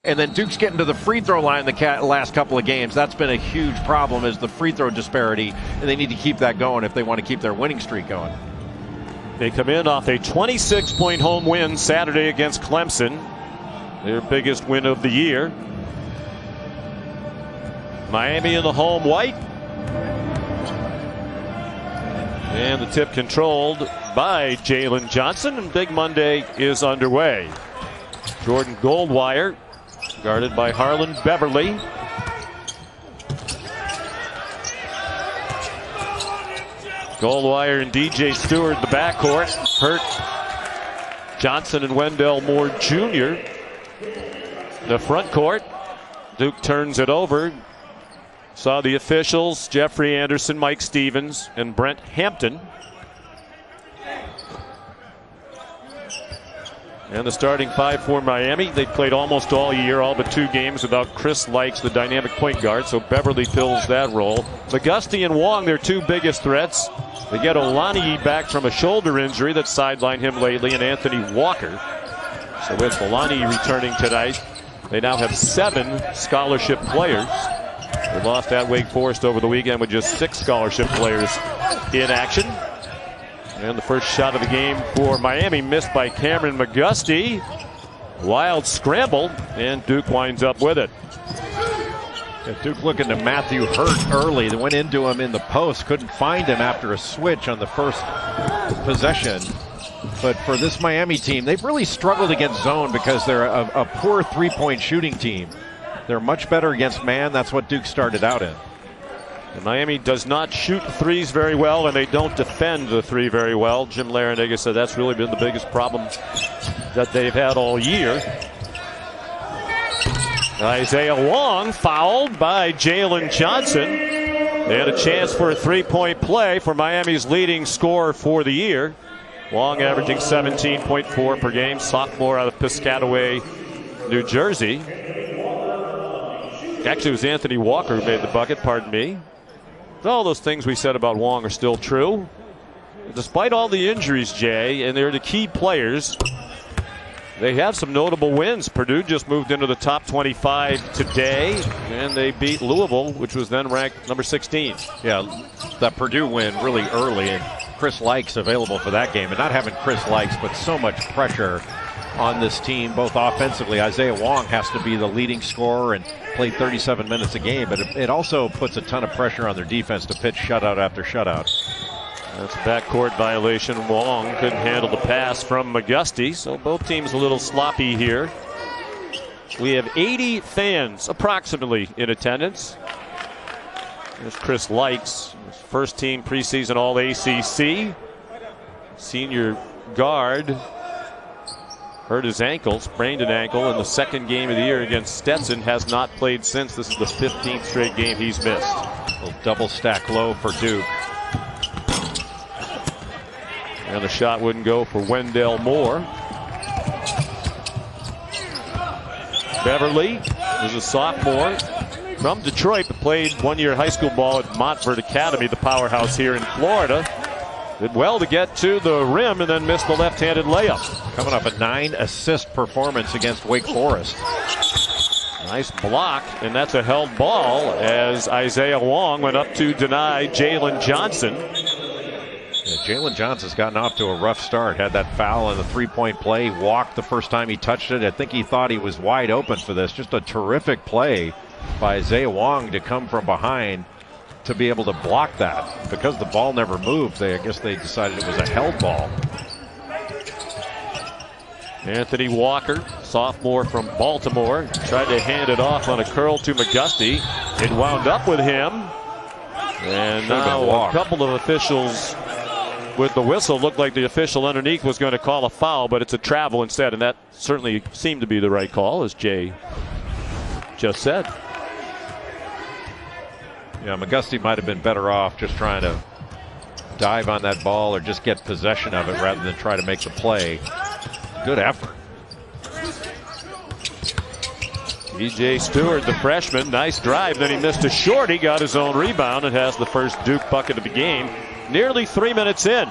And then Duke's getting to the free throw line the last couple of games. That's been a huge problem, is the free throw disparity, and they need to keep that going if they want to keep their winning streak going. They come in off a 26-point home win Saturday against Clemson, their biggest win of the year. Miami in the home white. And the tip controlled by Jalen Johnson, and Big Monday is underway. Jordan Goldwire guarded by Harlan Beverly. Goldwire and DJ Stewart the backcourt. Hurt Johnson and Wendell Moore Jr. The front court. Duke turns it over. Saw the officials, Jeffrey Anderson, Mike Stevens, and Brent Hampton. And the starting five for Miami. They played almost all year, all but 2 games without Chris Lykes, the dynamic point guard, so Beverly fills that role. McGusty and Wong, their 2 biggest threats. They get Olaniyi back from a shoulder injury that sidelined him lately, and Anthony Walker. So with Olaniyi returning tonight, they now have 7 scholarship players. They lost at Wake Forest over the weekend with just 6 scholarship players in action. And the first shot of the game for Miami missed by Cameron McGusty. Wild scramble, and Duke winds up with it. Duke looking to Matthew Hurt early. They went into him in the post, couldn't find him after a switch on the first possession. But for this Miami team, they've really struggled against zone because they're a poor three-point shooting team. They're much better against man. That's what Duke started out in. And Miami does not shoot threes very well, and they don't defend the three very well. Jim Larrañaga said that's really been the biggest problem that they've had all year. Isaiah Wong fouled by Jalen Johnson. They had a chance for a 3-point play for Miami's leading scorer for the year. Wong averaging 17.4 per game, sophomore out of Piscataway, New Jersey. Actually, it was Anthony Walker who made the bucket, pardon me. All those things we said about Wong are still true. Despite all the injuries, Jay, and they're the key players, they have some notable wins. Purdue just moved into the top 25 today, and they beat Louisville, which was then ranked number 16. Yeah, that Purdue win really early, and Chris Lykes available for that game. And not having Chris Lykes, but so much pressure on this team, both offensively. Isaiah Wong has to be the leading scorer and play 37 minutes a game, but it also puts a ton of pressure on their defense to pitch shutout after shutout. That's a backcourt violation. Wong couldn't handle the pass from McGusty, so both teams a little sloppy here. We have 80 fans approximately in attendance. There's Chris Lykes, first team preseason All-ACC. Senior guard hurt his ankle, sprained an ankle in the second game of the year against Stetson. Has not played since. This is the 15th straight game he's missed. A little double stack low for Duke. And the shot wouldn't go for Wendell Moore. Beverly is a sophomore from Detroit, but played 1-year high school ball at Montverde Academy, the powerhouse here in Florida. Did well to get to the rim and then missed the left-handed layup. Coming off a 9-assist performance against Wake Forest. Nice block, and that's a held ball as Isaiah Wong went up to deny Jalen Johnson. Yeah, Jalen Johnson's gotten off to a rough start. Had that foul in the 3-point play. Walked the first time he touched it. I think he thought he was wide open for this. Just a terrific play by Isaiah Wong to come from behind to be able to block that. Because the ball never moved, I guess they decided it was a held ball. Anthony Walker, sophomore from Baltimore, tried to hand it off on a curl to McGusty. It wound up with him. And now a couple of officials with the whistle. Looked like the official underneath was going to call a foul, but it's a travel instead, and that certainly seemed to be the right call, as Jay just said. Yeah, McGusty might have been better off just trying to dive on that ball or just get possession of it rather than try to make the play. Good effort. DJ Stewart, the freshman, nice drive. Then he missed a short. He got his own rebound and has the first Duke bucket of the game. Nearly 3 minutes in.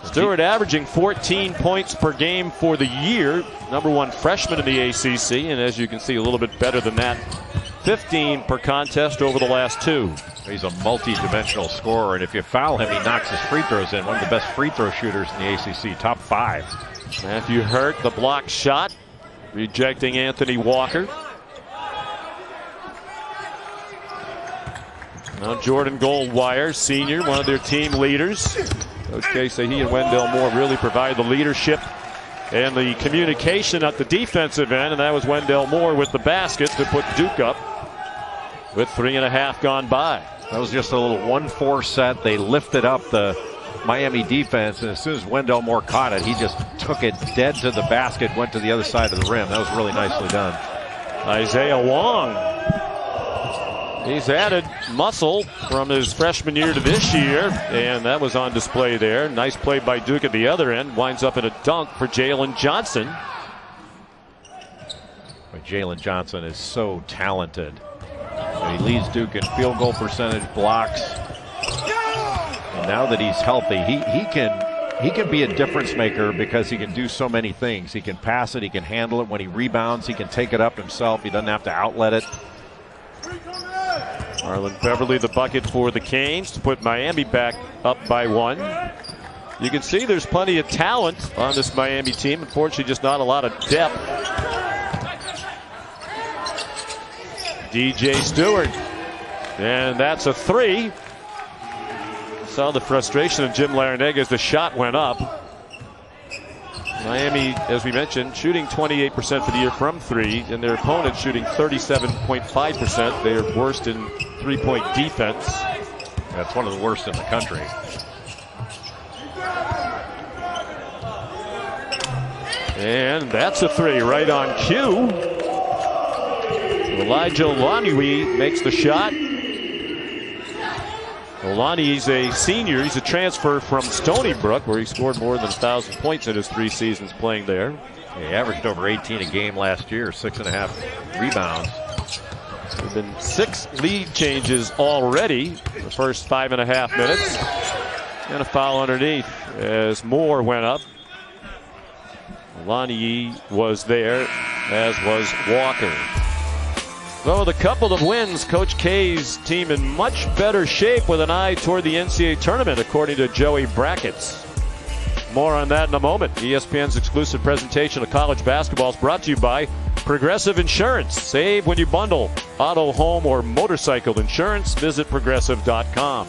Stewart averaging 14 points per game for the year. #1 freshman in the ACC, and as you can see, a little bit better than that. 15 per contest over the last 2. He's a multi-dimensional scorer, and if you foul him, he knocks his free throws in. One of the best free throw shooters in the ACC, top 5. Matthew Hurt, the block shot, rejecting Anthony Walker. Now Jordan Goldwire, senior, one of their team leaders. Coach K say he and Wendell Moore really provide the leadership and the communication at the defensive end, and that was Wendell Moore with the basket to put Duke up with 3.5 gone by. That was just a little 1-4 set. They lifted up the Miami defense, and as soon as Wendell Moore caught it, he just took it dead to the basket, went to the other side of the rim. That was really nicely done. Isaiah Wong. He's added muscle from his freshman year to this year, and that was on display there. Nice play by Duke at the other end. Winds up in a dunk for Jalen Johnson. But Jalen Johnson is so talented. He leads Duke in field goal percentage, blocks. And now that he's healthy, he can be a difference maker because he can do so many things. He can pass it, he can handle it. When he rebounds, he can take it up himself. He doesn't have to outlet it. Marlon Beverly, the bucket for the Canes to put Miami back up by 1. You can see there's plenty of talent on this Miami team. Unfortunately, just not a lot of depth. DJ Stewart. And that's a 3. Saw the frustration of Jim Larinaga as the shot went up. Miami, as we mentioned, shooting 28% for the year from 3, and their opponent shooting 37.5%. They are worst in three-point defense. That's one of the worst in the country. And that's a 3 right on cue. Elijah Olaniyi makes the shot. Olaniyi's a senior. He's a transfer from Stony Brook, where he scored more than 1,000 points in his 3 seasons playing there. He averaged over 18 a game last year, 6.5 rebounds. There have been 6 lead changes already the first 5.5 minutes. And a foul underneath as Moore went up. Olaniyi was there, as was Walker. So with a couple of wins, Coach K's team in much better shape with an eye toward the NCAA tournament, according to Joey Brackets. More on that in a moment. ESPN's exclusive presentation of college basketball is brought to you by Progressive Insurance. Save when you bundle auto, home, or motorcycle insurance. Visit progressive.com.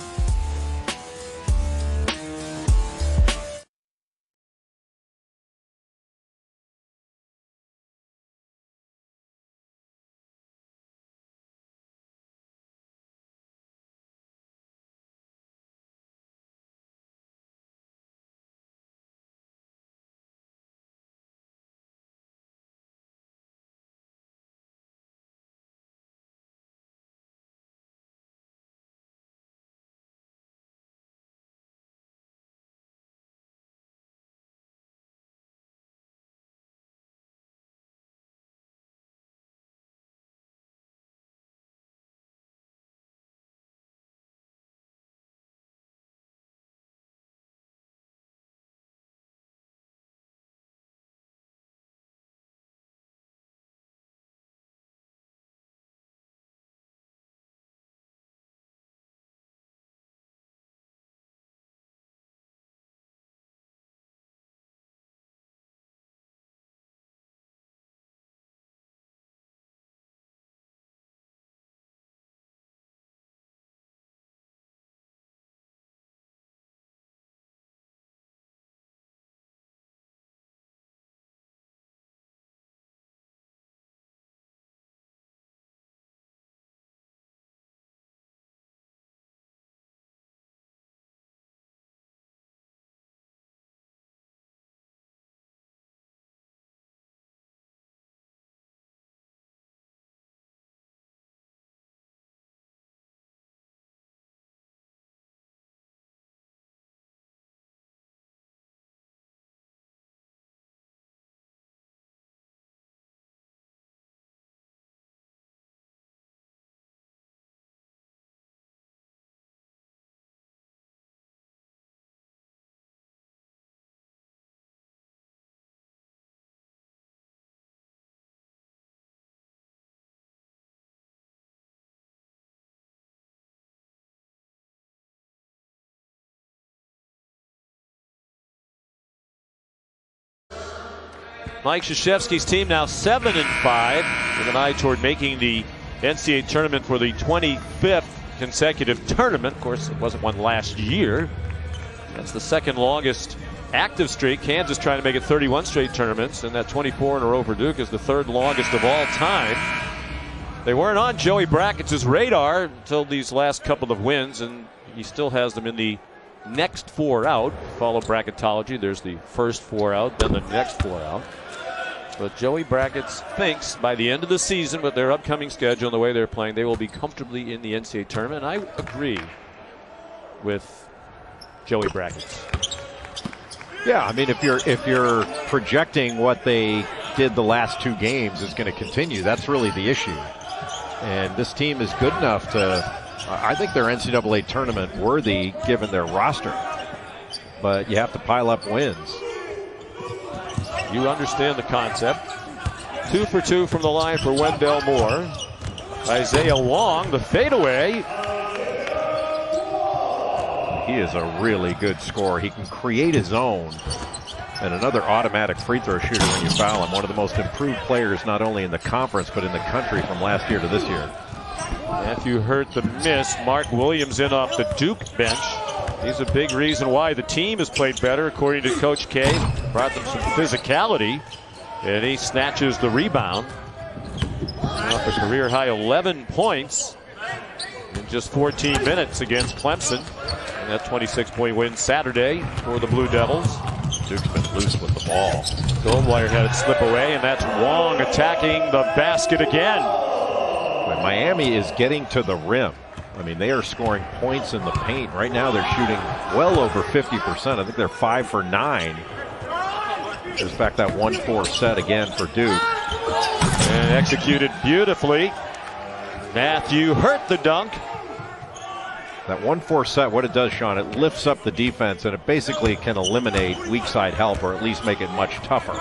Mike Krzyzewski's team now 7-5 with an eye toward making the NCAA tournament for the 25th consecutive tournament. Of course, it wasn't one last year. That's the second longest active streak. Kansas trying to make it 31 straight tournaments, and that 24 in a row for Duke is the third longest of all time. They weren't on Joey Brackett's radar until these last couple of wins, and he still has them in the next 4 out. Follow bracketology. There's the first 4 out, then the next 4 out. But Joey Brackett thinks by the end of the season, with their upcoming schedule and the way they're playing, they will be comfortably in the NCAA tournament. And I agree with Joey Brackett. Yeah, I mean, if you're projecting what they did the last 2 games is going to continue, that's really the issue. And this team is good enough to, I think they're NCAA tournament worthy given their roster. But you have to pile up wins. You understand the concept. 2 for 2 from the line for Wendell Moore. Isaiah Wong, the fadeaway. He is a really good scorer. He can create his own. And another automatic free throw shooter when you foul him. One of the most improved players not only in the conference but in the country from last year to this year. Matthew Hurt the miss. Mark Williams in off the Duke bench. He's a big reason why the team has played better, according to Coach K. Brought them some physicality, and he snatches the rebound. Off a career-high 11 points in just 14 minutes against Clemson. And that 26-point win Saturday for the Blue Devils. Duke's been loose with the ball. Goldwire had it slip away, and that's Wong attacking the basket again. Miami is getting to the rim. I mean, they are scoring points in the paint. Right now they're shooting well over 50%. I think they're 5 for 9. In fact, that 1-4 set again for Duke. And executed beautifully. Matthew Hurt the dunk. That 1-4 set, what it does, Sean, it lifts up the defense and it basically can eliminate weak side help or at least make it much tougher.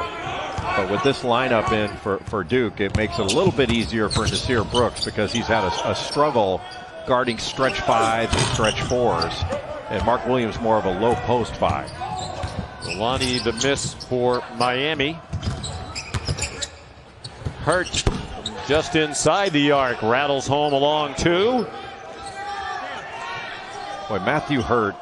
But with this lineup in for Duke, it makes it a little bit easier for Nasir Brooks because he's had a struggle guarding stretch 5s and stretch 4s. And Mark Williams more of a low post 5. Lonnie the miss for Miami. Hurt just inside the arc. Rattles home along 2. Boy, Matthew Hurt,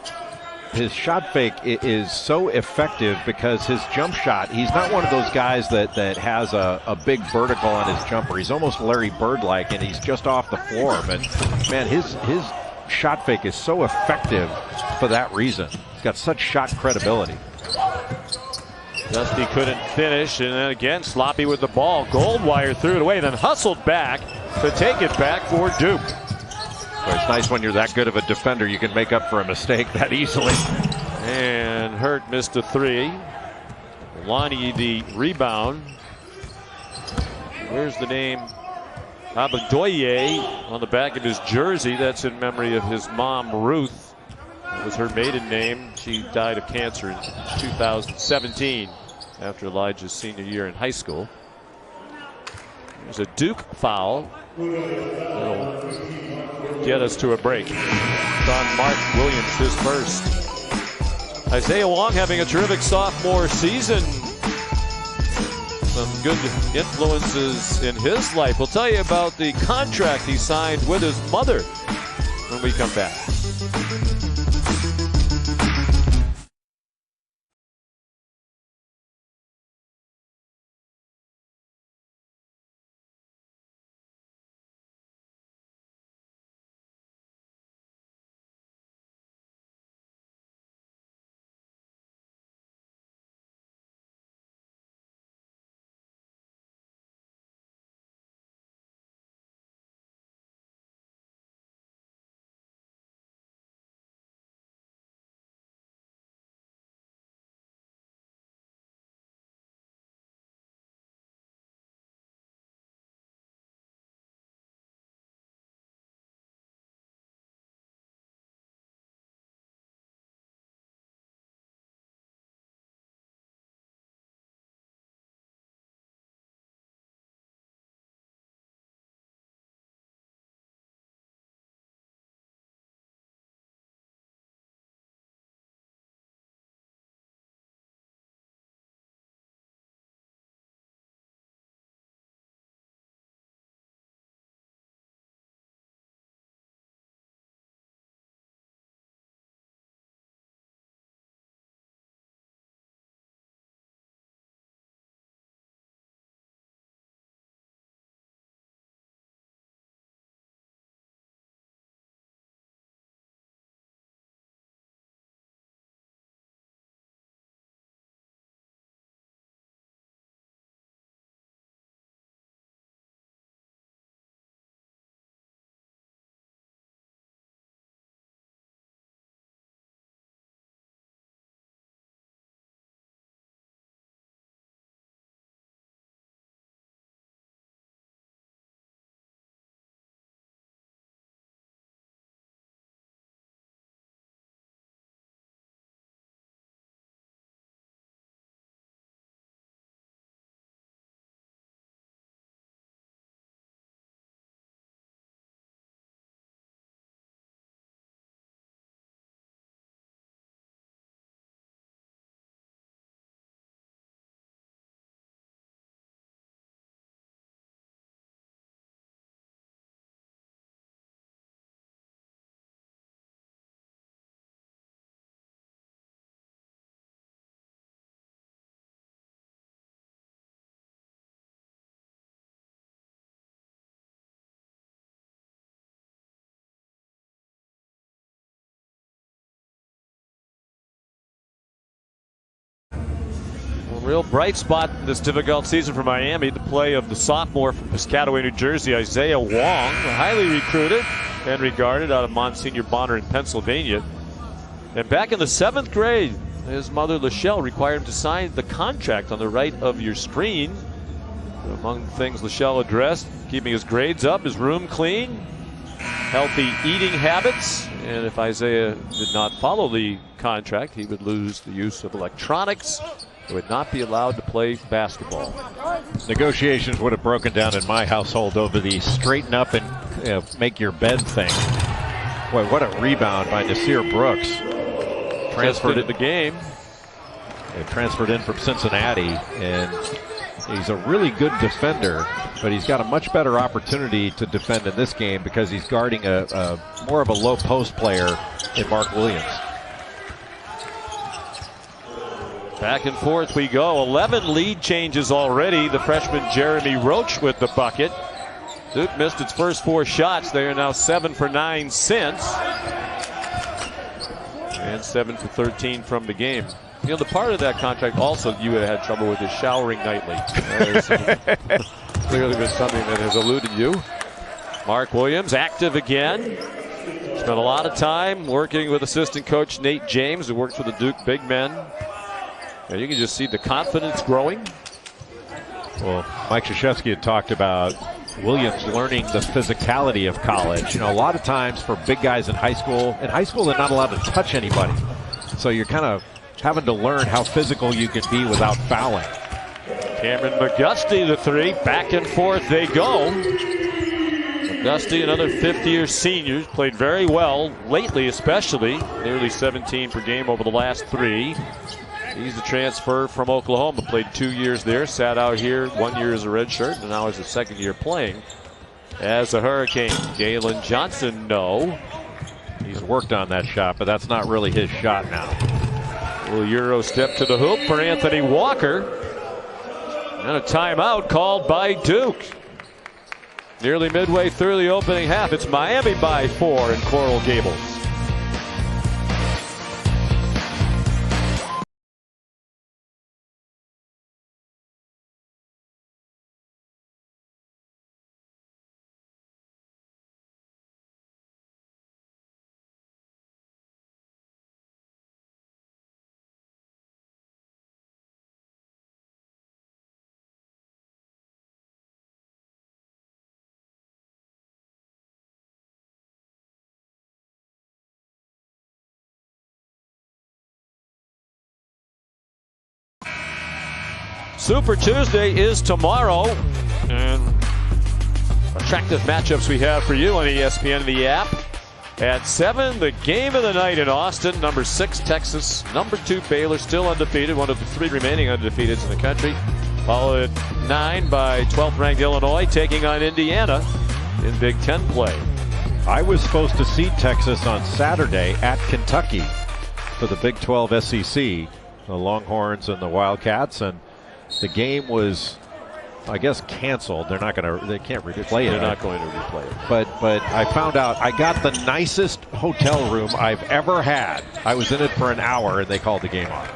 his shot fake is so effective because his jump shot, he's not one of those guys that has a big vertical on his jumper. He's almost Larry Bird-like, and he's just off the floor. But, man, his shot fake is so effective for that reason. He's got such shot credibility. Dusty couldn't finish, and then again, sloppy with the ball. Goldwire threw it away, then hustled back to take it back for Duke. Well, it's nice when you're that good of a defender, you can make up for a mistake that easily. And Hurt missed a 3. Lonnie the rebound. Where's the name? Abadoye on the back of his jersey. That's in memory of his mom, Ruth. That was her maiden name. She died of cancer in 2017 after Elijah's senior year in high school. There's a Duke foul. That'll get us to a break. On Mark Williams, his first. Isaiah Wong having a terrific sophomore season. Some good influences in his life. We'll tell you about the contract he signed with his mother when we come back. real bright spot this difficult season for Miami, the play of the sophomore from Piscataway, New Jersey, Isaiah Wong, highly recruited and regarded out of Monsignor Bonner in Pennsylvania. And back in the 7th grade, his mother, Lachelle, required him to sign the contract on the right of your screen. Among the things Lachelle addressed, keeping his grades up, his room clean, healthy eating habits, and if Isaiah did not follow the contract, he would lose the use of electronics. He would not be allowed to play basketball. Negotiations would have broken down in my household over the straighten up and make your bed thing. Boy, what a rebound by Nasir Brooks. Transferred in the game. Transferred in from Cincinnati, and he's a really good defender, but he's got a much better opportunity to defend in this game because he's guarding a more of a low post player in Mark Williams. Back and forth we go. 11 lead changes already. The freshman Jeremy Roach with the bucket. Duke missed its first 4 shots. They are now 7 for 9 since. And 7 for 13 from the game. You know, the part of that contract also you had trouble with is showering nightly. Clearly been something that has eluded you. Mark Williams active again. Spent a lot of time working with assistant coach Nate James, who works with the Duke big men. And you can just see the confidence growing. Well, Mike Krzyzewski had talked about Williams learning the physicality of college. You know, a lot of times for big guys in high school they're not allowed to touch anybody. So you're kind of having to learn how physical you can be without fouling. Cameron McGusty, the 3. Back and forth they go. McGusty, another 5th-year senior, played very well lately, especially nearly 17 per game over the last 3. He's the transfer from Oklahoma, played 2 years there, sat out here 1 year as a redshirt, and now is his 2nd year playing as a Hurricane. Galen Johnson, no. He's worked on that shot, but that's not really his shot now. A little Euro step to the hoop for Anthony Walker. And a timeout called by Duke. Nearly midway through the opening half, it's Miami by 4 in Coral Gables. Super Tuesday is tomorrow, and attractive matchups we have for you on ESPN, the app. At 7, the game of the night in Austin. Number 6, Texas. Number 2, Baylor, still undefeated. One of the 3 remaining undefeateds in the country. Followed at 9 by 12th-ranked Illinois, taking on Indiana in Big Ten play. I was supposed to see Texas on Saturday at Kentucky for the Big 12 SEC, the Longhorns and the Wildcats, and the game was, I guess, canceled. They can't replay it. They're not going to replay it. But I found out I got the nicest hotel room I've ever had. I was in it for an hour and they called the game off.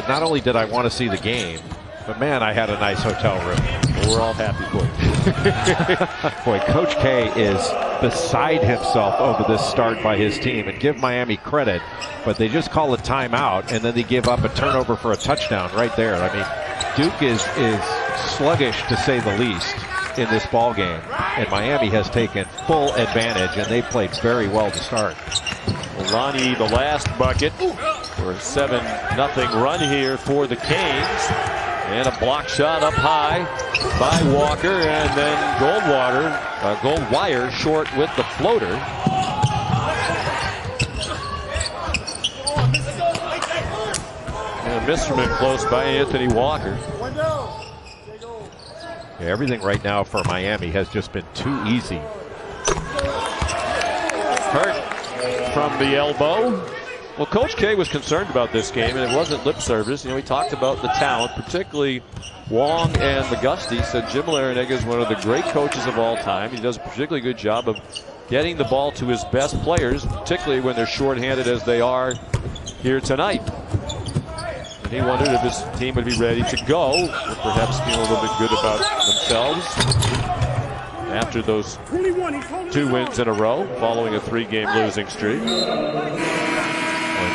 Not only did I want to see the game, but man, I had a nice hotel room. Well, we're all happy for you. Boy, Coach K is beside himself over this start by his team, and give Miami credit, but they just call a timeout and then they give up a turnover for a touchdown right there. I mean, Duke is sluggish to say the least in this ball game, and Miami has taken full advantage, and they played very well to start. Lonnie, the last bucket for a 7-0 run here for the Canes. And a block shot up high by Walker, and then Goldwire short with the floater. And a miss from in close by Anthony Walker. Yeah, everything right now for Miami has just been too easy. Hurt from the elbow. Well, Coach K was concerned about this game, and it wasn't lip service. You know, he talked about the talent, particularly Wong and McGusty. He said Jim Larrañaga is one of the great coaches of all time. He does a particularly good job of getting the ball to his best players, particularly when they're shorthanded as they are here tonight. And He wondered if his team would be ready to go, or perhaps feeling a little bit good about themselves after those 2 wins in a row following a 3-game losing streak.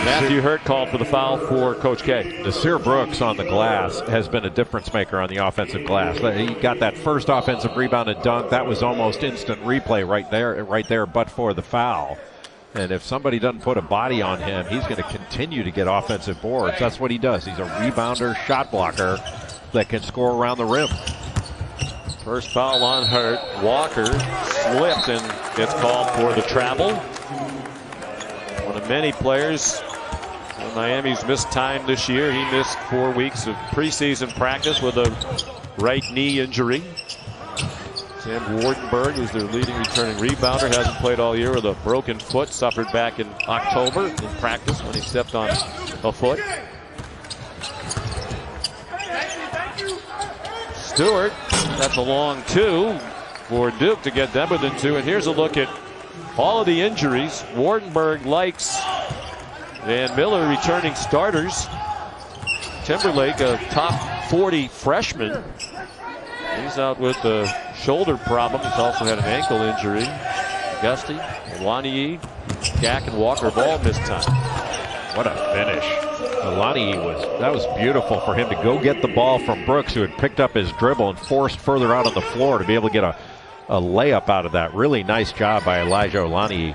Matthew Hurt called for the foul for Coach K. Nasir Brooks on the glass has been a difference maker on the offensive glass. He got that first offensive rebound and dunk. That was almost instant replay right there, but for the foul. And if somebody doesn't put a body on him, he's going to continue to get offensive boards. That's what he does. He's a rebounder, shot blocker that can score around the rim. First foul on Hurt. Walker slipped and gets called for the travel. One of many players in Miami's missed time this year. He missed 4 weeks of preseason practice with a right knee injury. Sam Wardenberg is their leading returning rebounder. Hasn't played all year with a broken foot. Suffered back in October in practice when he stepped on a foot. Stewart, that's a long 2 for Duke to get them within 2. And here's a look at all of the injuries. Wardenberg, Likes, and Miller returning starters. Timberlake, a top 40 freshman. He's out with a shoulder problem. He's also had an ankle injury. Gusty, Alani, Gak, and Walker have all missed time. What a finish. Alani that was beautiful for him to go get the ball from Brooks, who had picked up his dribble and forced further out on the floor to be able to get a layup out of that. Really nice job by Elijah Alani.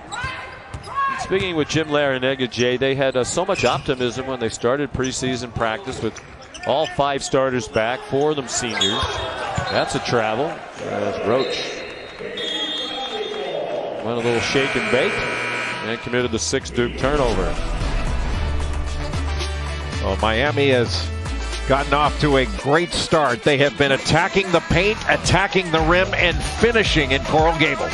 Speaking with Jim Larinaga, Jay, they had so much optimism when they started preseason practice with all 5 starters back, 4 of them seniors. That's a travel. Roach went a little shake and bake and committed the 6th Duke turnover. Well, Miami has gotten off to a great start. They have been attacking the paint, attacking the rim, and finishing in Coral Gables.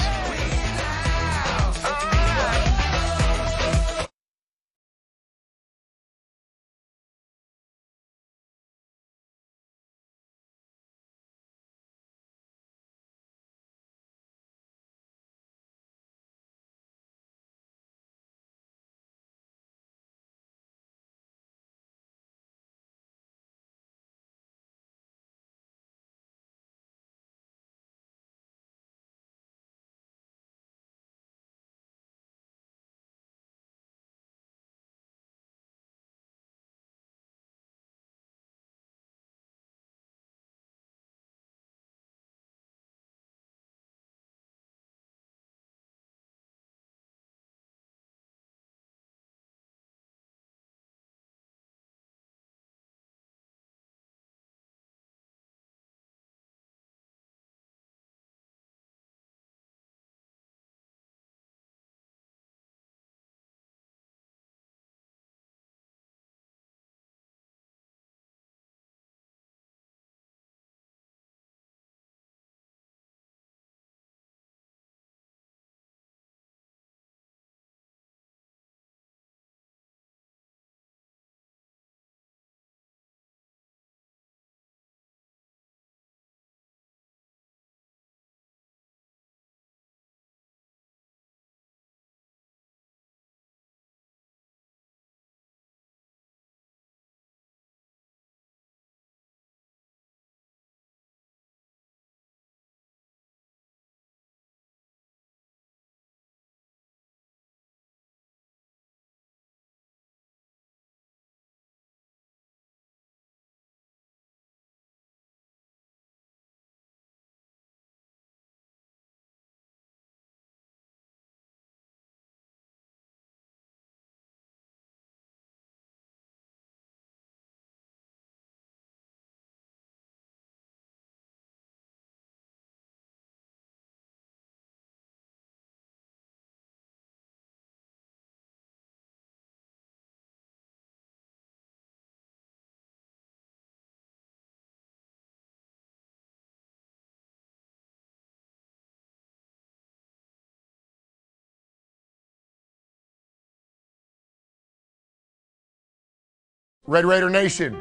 Red Raider Nation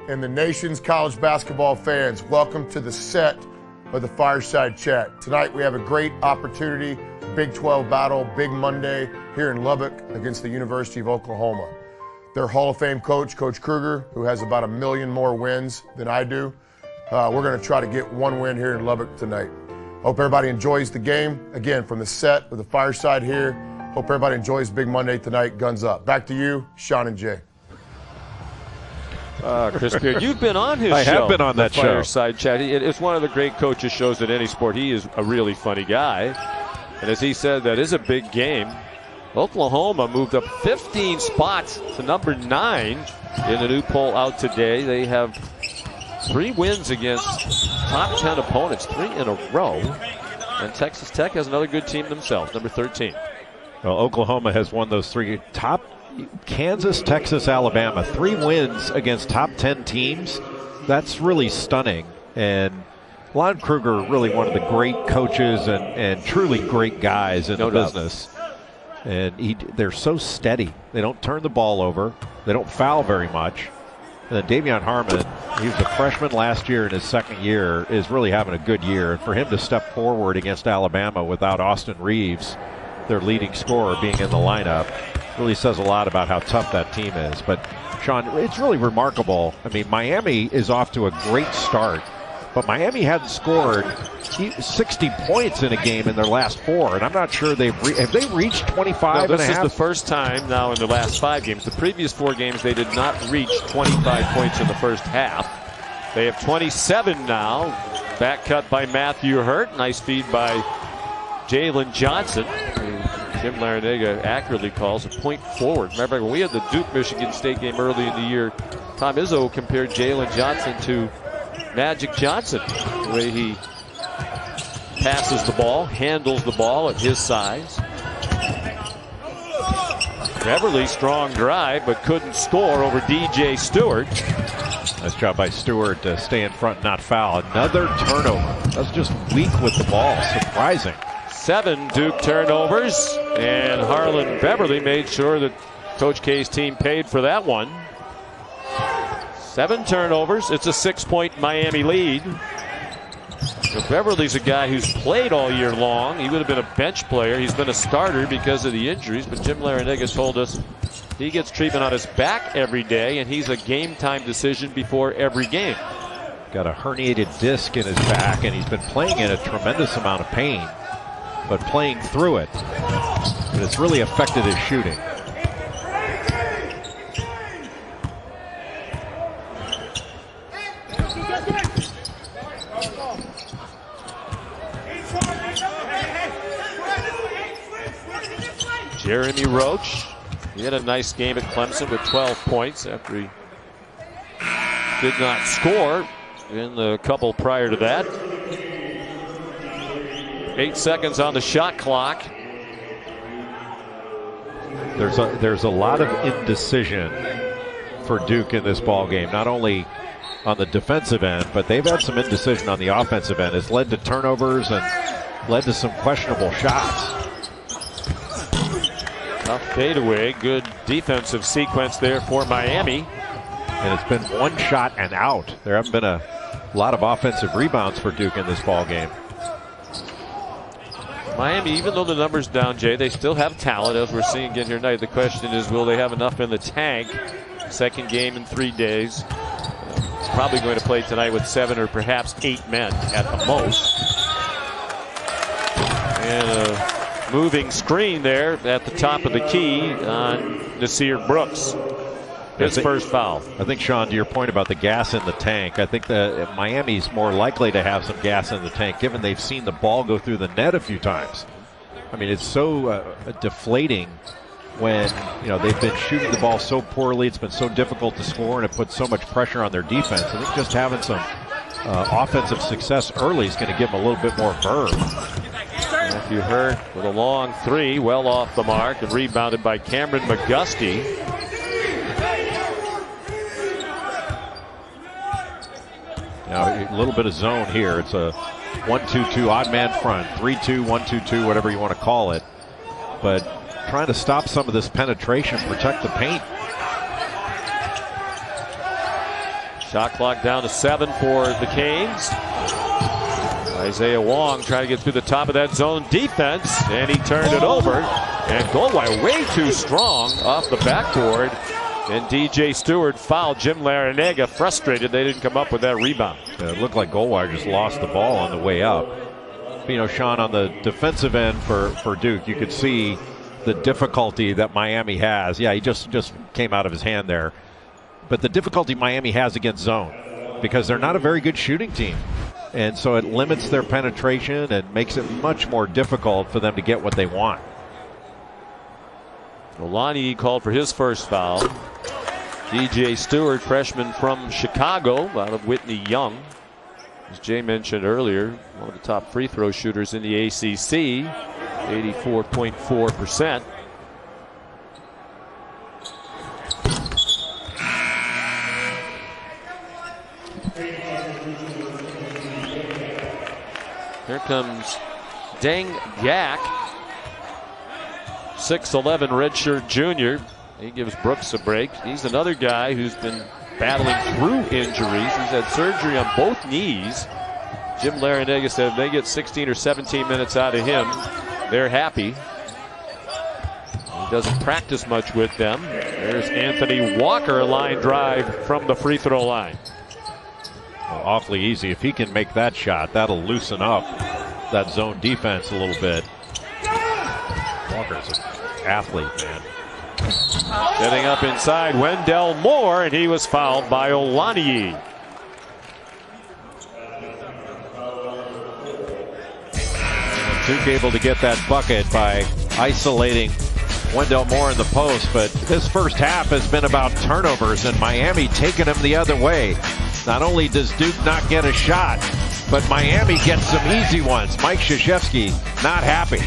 and the nation's college basketball fans, welcome to the set of the Fireside Chat. Tonight we have a great opportunity, Big 12 battle, Big Monday here in Lubbock against the University of Oklahoma. their Hall of Fame coach, Coach Kruger, who has about 1 million more wins than I do. We're going to try to get 1 win here in Lubbock tonight. Hope everybody enjoys the game. Again, from the set of the Fireside here, hope everybody enjoys Big Monday tonight. Guns up. Back to you, Sean and Jay. Chris Beard, you've been on his show. I have been on that show. Fireside Chat. It's one of the great coaches shows at any sport. He is a really funny guy. And as he said, that is a big game. Oklahoma moved up 15 spots to number 9 in the new poll out today. They have 3 wins against top 10 opponents, 3 in a row. And Texas Tech has another good team themselves, number 13. Well, Oklahoma has won those 3 top. Kansas, Texas, Alabama, 3 wins against top 10 teams. That's really stunning. And Lon Kruger, really one of the great coaches and truly great guys in the business. And they're so steady. They don't turn the ball over. They don't foul very much. And then Davion Harmon, he was a freshman last year, in his second year, is really having a good year. And for him to step forward against Alabama without Austin Reeves, their leading scorer, being in the lineup, really says a lot about how tough that team is. But, Sean, it's really remarkable. I mean, Miami is off to a great start, but Miami hadn't scored 60 points in a game in their last 4, and I'm not sure have they reached 25 no, and a half? This is the first time now in the last 5 games. The previous 4 games, they did not reach 25 points in the first half. They have 27 now. Back cut by Matthew Hurt. Nice feed by Jalen Johnson. Jim Larinaga accurately calls a point forward. Remember, when we had the Duke-Michigan State game early in the year, Tom Izzo compared Jalen Johnson to Magic Johnson. The way he passes the ball, handles the ball at his size. Beverly, strong drive, but couldn't score over DJ Stewart. Nice job by Stewart to stay in front and not foul. Another turnover. That's just weak with the ball. Surprising. 7 Duke turnovers, and Harlan Beverly made sure that Coach K's team paid for that one. 7 turnovers. It's a 6-point Miami lead. So Beverly's a guy who's played all year long. He would have been a bench player. He's been a starter because of the injuries, but Jim Larinaga told us he gets treatment on his back every day, and he's a game-time decision before every game. Got a herniated disc in his back, and he's been playing in a tremendous amount of pain, but playing through it. But it's really affected his shooting. Jeremy Roach, he had a nice game at Clemson with 12 points after he did not score in the couple prior to that. 8 seconds on the shot clock. There's a lot of indecision for Duke in this ball game. Not only on the defensive end, but they've had some indecision on the offensive end. It's led to turnovers and led to some questionable shots. Tough fadeaway. Good defensive sequence there for Miami. And it's been 1 shot and out. There haven't been a lot of offensive rebounds for Duke in this ball game. Miami, even though the number's down, Jay, they still have talent, as we're seeing again here tonight. The question is, will they have enough in the tank? Second game in 3 days. It's probably going to play tonight with 7 or perhaps 8 men at the most. And a moving screen there at the top of the key on Nasir Brooks. His first foul. I think, Sean, to your point about the gas in the tank, I think that Miami's more likely to have some gas in the tank, given they've seen the ball go through the net a few times. I mean, it's so deflating when they've been shooting the ball so poorly. It's been so difficult to score, and it puts so much pressure on their defense. I think just having some offensive success early is going to give them a little bit more verve. Matthew Hurt with a long 3, well off the mark, and rebounded by Cameron McGusty. Now a little bit of zone here. It's a 1-2-2 odd man front, 3-2, 1-2-2, whatever you want to call it. But trying to stop some of this penetration, protect the paint. Shot clock down to 7 for the Canes. Isaiah Wong trying to get through the top of that zone defense, and he turned it over. And Goldwire way too strong off the backboard. And DJ Stewart fouled Jim Larinaga, frustrated they didn't come up with that rebound. It looked like Goldwire just lost the ball on the way up. You know, Sean, on the defensive end for Duke, you could see the difficulty that Miami has. Yeah, he just came out of his hand there. But the difficulty Miami has against zone, because they're not a very good shooting team. And so it limits their penetration and makes it much more difficult for them to get what they want. Olani called for his first foul. DJ Stewart, freshman from Chicago, out of Whitney Young. As Jay mentioned earlier, one of the top free throw shooters in the ACC, 84.4%. Here comes Deng Yak, 6'11" redshirt junior. He gives Brooks a break. He's another guy who's been battling through injuries. He's had surgery on both knees. Jim Larinaga said if they get 16 or 17 minutes out of him, they're happy. He doesn't practice much with them. There's Anthony Walker, a line drive from the free throw line. Well, awfully easy. If he can make that shot, that'll loosen up that zone defense a little bit. Walker's an athlete, man. Setting up inside, Wendell Moore, and he was fouled by Olani. Duke able to get that bucket by isolating Wendell Moore in the post, but this first half has been about turnovers and Miami taking them the other way. Not only does Duke not get a shot, but Miami gets some easy ones. Mike Krzyzewski not happy.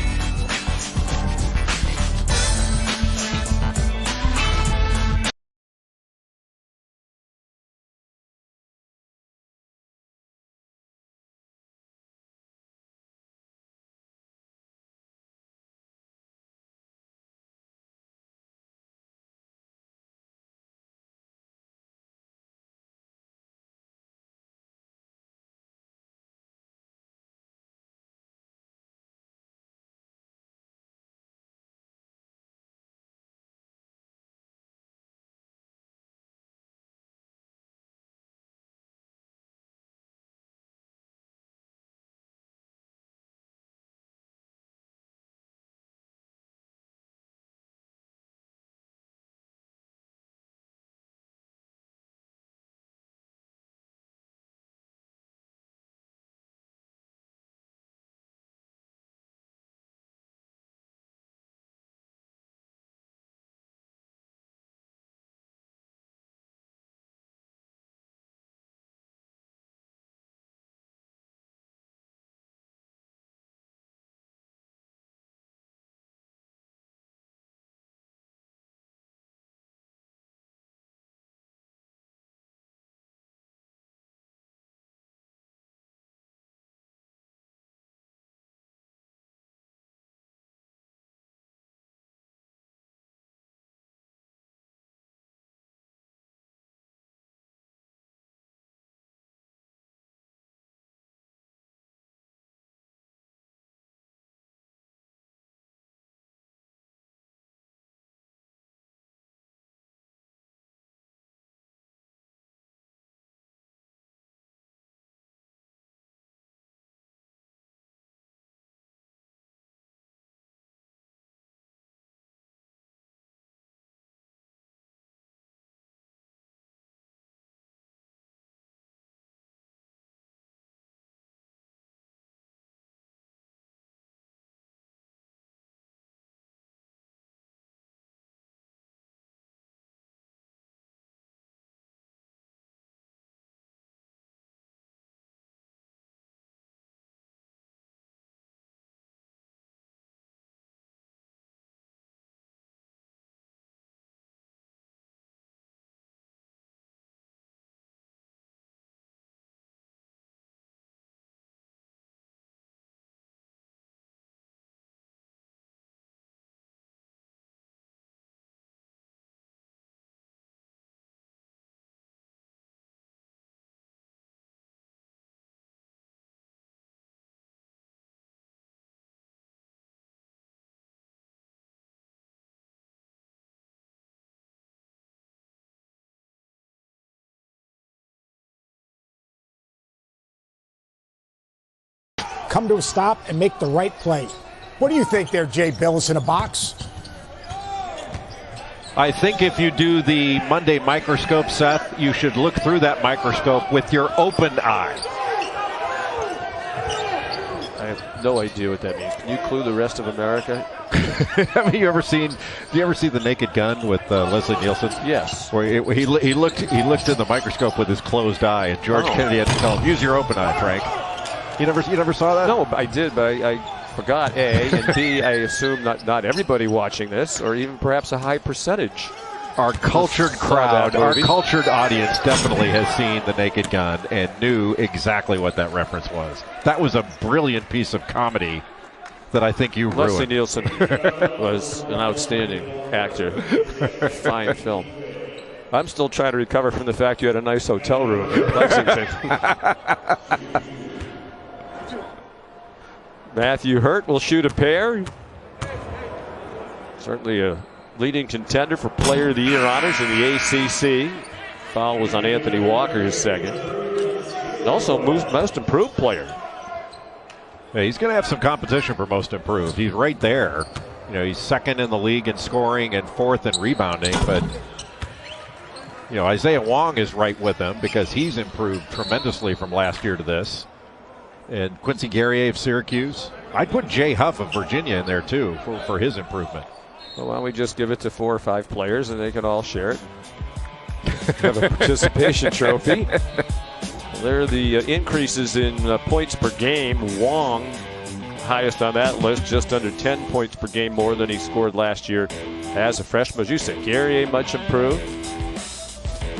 come to a stop and make the right play. What do you think there, Jay Billis, in a box? I think if you do the Monday microscope, Seth, you should look through that microscope with your open eye. I have no idea what that means. Can you clue the rest of America? Have you ever see the Naked Gun with Leslie Nielsen? Yes. Where he looked in the microscope with his closed eye, and George Kennedy had to tell him, "Use your open eye, Frank." You never saw that? No, I did, but I forgot. A and B. I assume not everybody watching this, or even perhaps a high percentage. Our cultured crowd, our cultured audience definitely has seen The Naked Gun and knew exactly what that reference was. That was a brilliant piece of comedy that I think you ruined. Leslie Nielsen was an outstanding actor. Fine film. I'm still trying to recover from the fact you had a nice hotel room in Lexington. Matthew Hurt will shoot a pair. Certainly a leading contender for Player of the Year honors in the ACC. Foul was on Anthony Walker, his second. And also most improved player. Yeah, he's going to have some competition for most improved. He's right there. You know, he's second in the league in scoring and fourth in rebounding, but you know, Isaiah Wong is right with him because he's improved tremendously from last year to this. And Quincy Guerrier of Syracuse. I'd put Jay Huff of Virginia in there too for his improvement. Well, why don't we just give it to 4 or 5 players and they can all share it? Have a participation trophy. Well, there are the increases in points per game. Wong, highest on that list, just under 10 points per game more than he scored last year as a freshman. As you said, Guerrier much improved.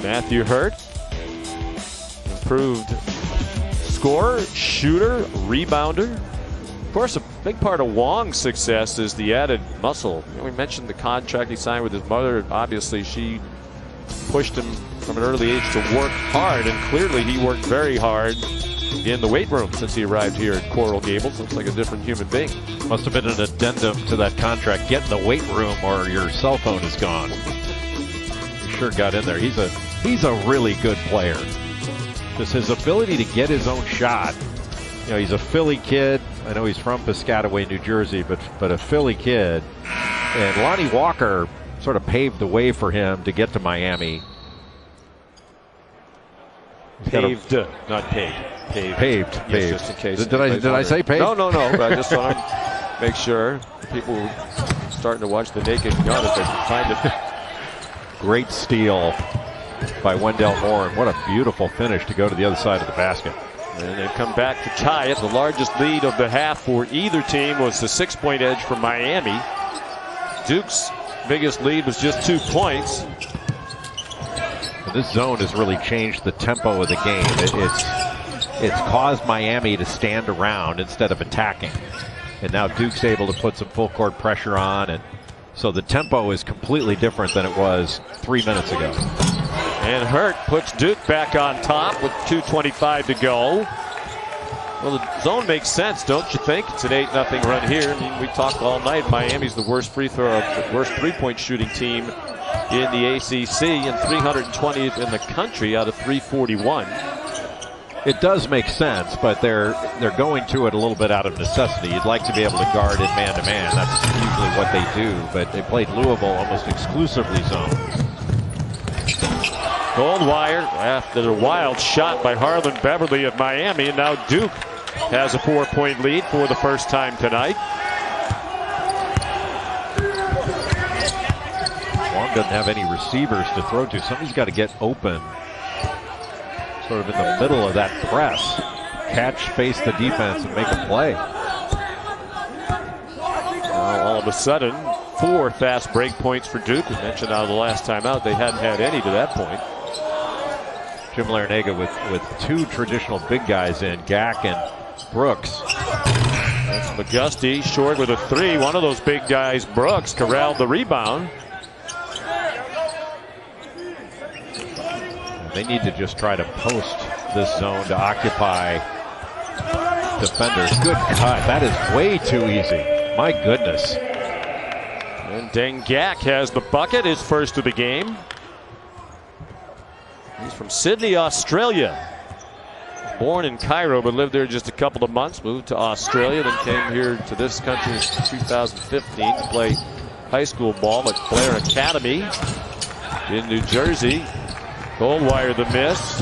Matthew Hurt, improved scorer, shooter, rebounder. Of course, a big part of Wong's success is the added muscle. You know, we mentioned the contract he signed with his mother. Obviously, she pushed him from an early age to work hard, and clearly he worked very hard in the weight room since he arrived here at Coral Gables. Looks like a different human being. Must have been an addendum to that contract. Get in the weight room or your cell phone is gone. He sure got in there. He's a really good player. Just his ability to get his own shot. You know, he's a Philly kid. I know he's from Piscataway, New Jersey, but a Philly kid. And Lonnie Walker sort of paved the way for him to get to Miami. Paved, not paved. Paved. Yes, just in case. Did I say paved? No. But I just want to make sure people starting to watch The Naked Gun if they can find it. Great steal by Wendell Moore, and what a beautiful finish to go to the other side of the basket. And they've come back to tie it. The largest lead of the half for either team was the 6-point edge for Miami. Duke's biggest lead was just 2 points. And this zone has really changed the tempo of the game. It's caused Miami to stand around instead of attacking. And now Duke's able to put some full court pressure on, and so the tempo is completely different than it was 3 minutes ago. And Hurt puts Duke back on top with 2:25 to go. Well, the zone makes sense, don't you think? It's an 8-0 run here. I mean, we talked all night. Miami's the worst three-point shooting team in the ACC and 320th in the country out of 341. It does make sense, but they're going to it a little bit out of necessity. You'd like to be able to guard in man-to-man. That's usually what they do, but they played Louisville almost exclusively zone. Goldwire after a wild shot by Harlan Beverly of Miami, and now Duke has a 4-point lead for the first time tonight. Wong doesn't have any receivers to throw to. Somebody's got to get open, sort of in the middle of that press. Catch, face the defense, and make a play. Now, all of a sudden, 4 fast break points for Duke. We mentioned out of the last time out, they hadn't had any to that point. Jim Larinaga with 2 traditional big guys in, Gack and Brooks. That's McGusty short with a 3. One of those big guys, Brooks, corralled the rebound. They need to just try to post this zone to occupy defenders. Good cut. That is way too easy. My goodness. And Dengak has the bucket, his first of the game. He's from Sydney, Australia. Born in Cairo, but lived there just a couple of months. Moved to Australia, then came here to this country in 2015 to play high school ball at Blair Academy in New Jersey. Goldwire the miss.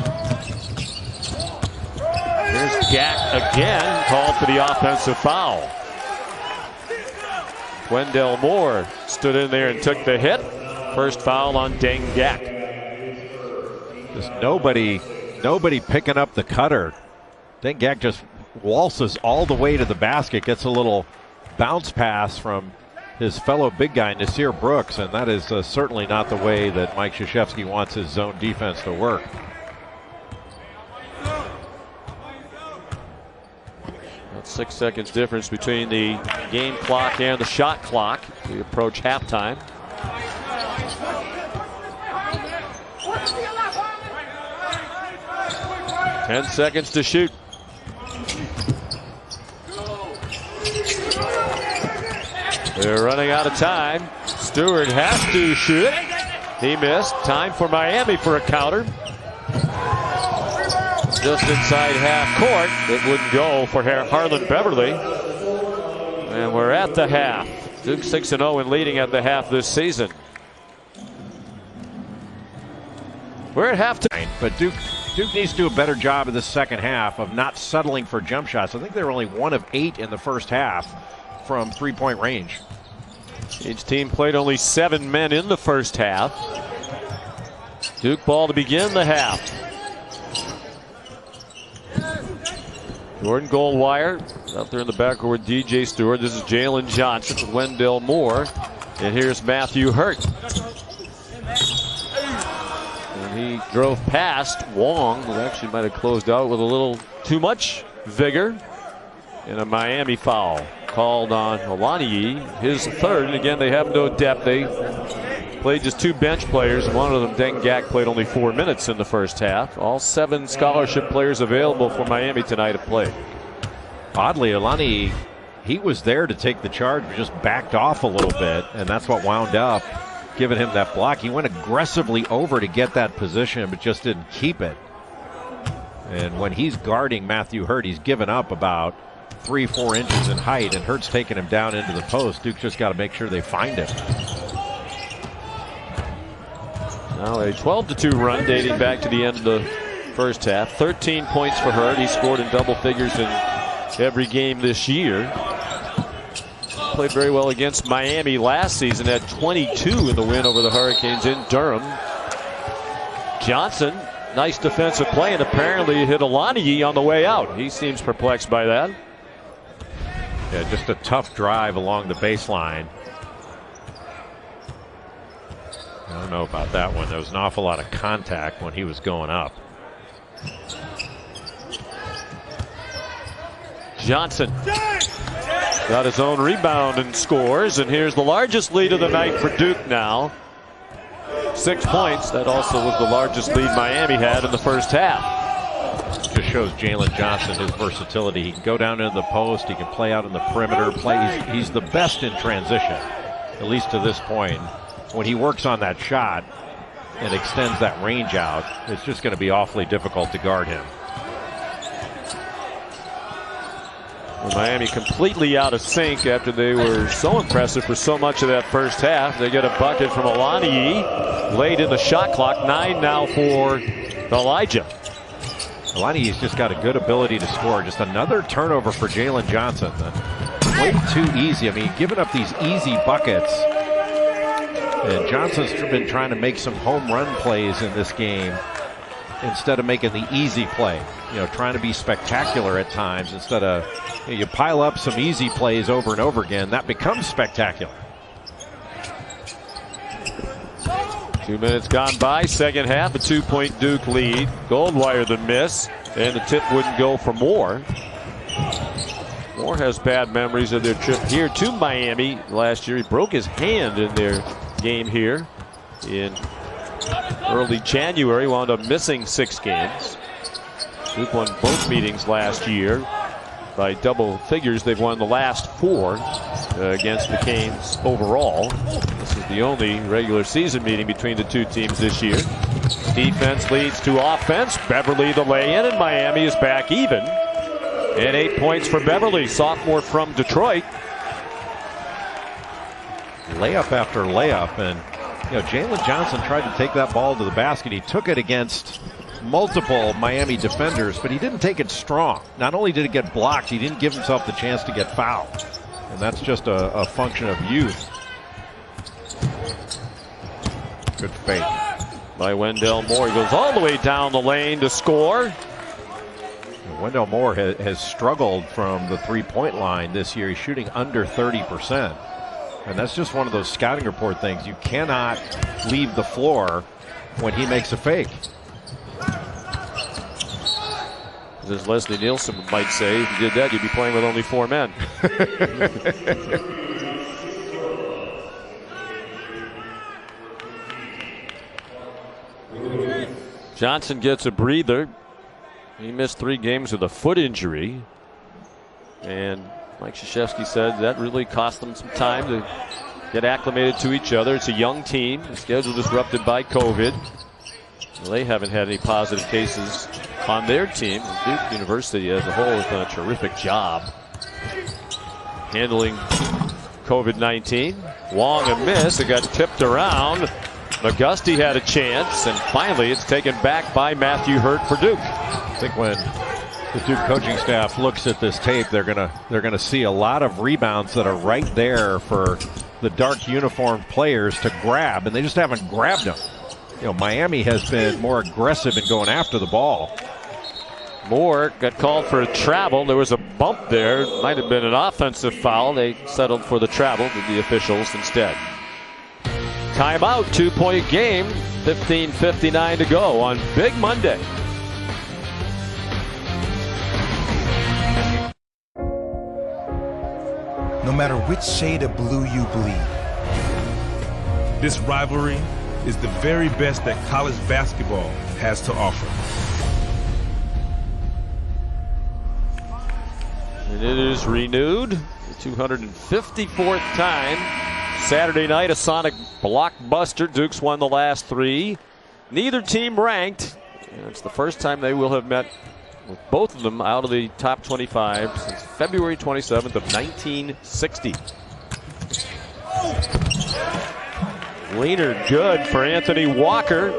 Here's Gack again, called for the offensive foul. Wendell Moore stood in there and took the hit. First foul on Deng Gack. Just nobody picking up the cutter. Deng Gack just waltzes all the way to the basket, gets a little bounce pass from his fellow big guy, Nasir Brooks, and that is certainly not the way that Mike Krzyzewski wants his zone defense to work. About 6 seconds difference between the game clock and the shot clock. We approach halftime. Ten seconds to shoot. They're running out of time. Stewart has to shoot it. He missed. Time for Miami for a counter. Just inside half court. It wouldn't go for Harlan Beverly. And we're at the half. Duke 6-0 and leading at the half this season. We're at halftime. But Duke needs to do a better job in the second half of not settling for jump shots. I think they were only 1 of 8 in the first half from three-point range. Each team played only 7 men in the first half. Duke ball to begin the half. Jordan Goldwire out there in the backcourt with DJ Stewart. This is Jalen Johnson with Wendell Moore. And here's Matthew Hurt. And he drove past Wong, who actually might have closed out with a little too much vigor. And a Miami foul called on Olaniyi, his third. And again, they have no depth. They played just 2 bench players. One of them, Deng Gack, played only 4 minutes in the first half. All 7 scholarship players available for Miami tonight to play. Oddly, Olaniyi, he was there to take the charge, but just backed off a little bit, and that's what wound up giving him that block. He went aggressively over to get that position, but just didn't keep it. And when he's guarding Matthew Hurt, he's given up about 3-4 inches in height, and Hurt's taking him down into the post. Duke's just got to make sure they find him. Now a 12-2 run dating back to the end of the first half. 13 points for Hurt. He scored in double figures in every game this year. Played very well against Miami last season at 22 in the win over the Hurricanes in Durham. Johnson, nice defensive play, and apparently hit Olaniyi on the way out. He seems perplexed by that. Yeah, just a tough drive along the baseline. I don't know about that one. There was an awful lot of contact when he was going up. Johnson got his own rebound and scores, and here's the largest lead of the night for Duke now. 6 points. That also was the largest lead Miami had in the first half. Just shows Jalen Johnson his versatility. He can go down into the post. He can play out in the perimeter. He's the best in transition, at least to this point. When he works on that shot and extends that range out, it's just going to be awfully difficult to guard him. Well, Miami completely out of sync after they were so impressive for so much of that first half. They get a bucket from Olaniyi late in the shot clock. 9 now for Elijah. Olaniyi's just got a good ability to score. Just another turnover for Jalen Johnson. Way too easy. I mean, giving up these easy buckets. And Johnson's been trying to make some home run plays in this game instead of making the easy play. You know, trying to be spectacular at times instead of, you pile up some easy plays over and over again. That becomes spectacular. 2 minutes gone by, second half, a 2-point Duke lead. Goldwire the miss, and the tip wouldn't go for Moore. Moore has bad memories of their trip here to Miami last year. He broke his hand in their game here in early January, wound up missing 6 games. Duke won both meetings last year by double figures. They've won the last 4 against the Canes overall. This is the only regular season meeting between the 2 teams this year. Defense leads to offense. Beverly the lay-in, and Miami is back even. And 8 points for Beverly, sophomore from Detroit. Layup after layup, and Jalen Johnson tried to take that ball to the basket. He took it against multiple Miami defenders, but he didn't take it strong. Not only did it get blocked, he didn't give himself the chance to get fouled. And that's just a function of youth. Good fake by Wendell Moore. He goes all the way down the lane to score. Wendell Moore has struggled from the three-point line this year. He's shooting under 30%. And that's just one of those scouting report things. You cannot leave the floor when he makes a fake. As Leslie Nielsen might say, if you did that, you'd be playing with only 4 men. Johnson gets a breather. He missed 3 games with a foot injury. And Mike Krzyzewski said that really cost them some time to get acclimated to each other. It's a young team. The schedule disrupted by COVID. Well, they haven't had any positive cases on their team. Duke University as a whole has done a terrific job handling COVID-19. Wong a miss. It got tipped around. McGusty had a chance, and finally it's taken back by Matthew Hurt for Duke. I think when the Duke coaching staff looks at this tape, they're gonna see a lot of rebounds that are right there for the dark uniformed players to grab, and they just haven't grabbed them. Miami has been more aggressive in going after the ball. Moore got called for a travel. There was a bump there. Might have been an offensive foul. They settled for the travel with the officials instead. Timeout, 2-point game, 15:59 to go on Big Monday. No matter which shade of blue you bleed, this rivalry is the very best that college basketball has to offer. And it is renewed, the 254th time. Saturday night, a Sonic blockbuster. Dukes won the last 3. Neither team ranked. And it's the first time they will have met with both of them out of the top 25 since February 27th of 1960. Leaner good for Anthony Walker.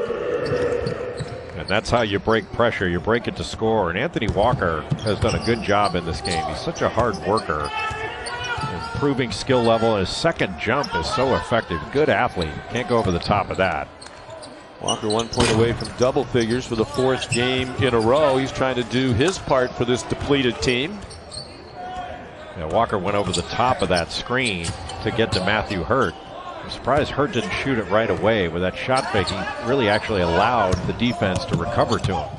And that's how you break pressure. You break it to score. And Anthony Walker has done a good job in this game. He's such a hard worker. Improving skill level. His second jump is so effective. Good athlete. Can't go over the top of that. Walker 1 point away from double figures for the 4th game in a row. He's trying to do his part for this depleted team. Yeah, Walker went over the top of that screen to get to Matthew Hurt. I'm surprised Hurt didn't shoot it right away. With that shot fake, he really actually allowed the defense to recover to him.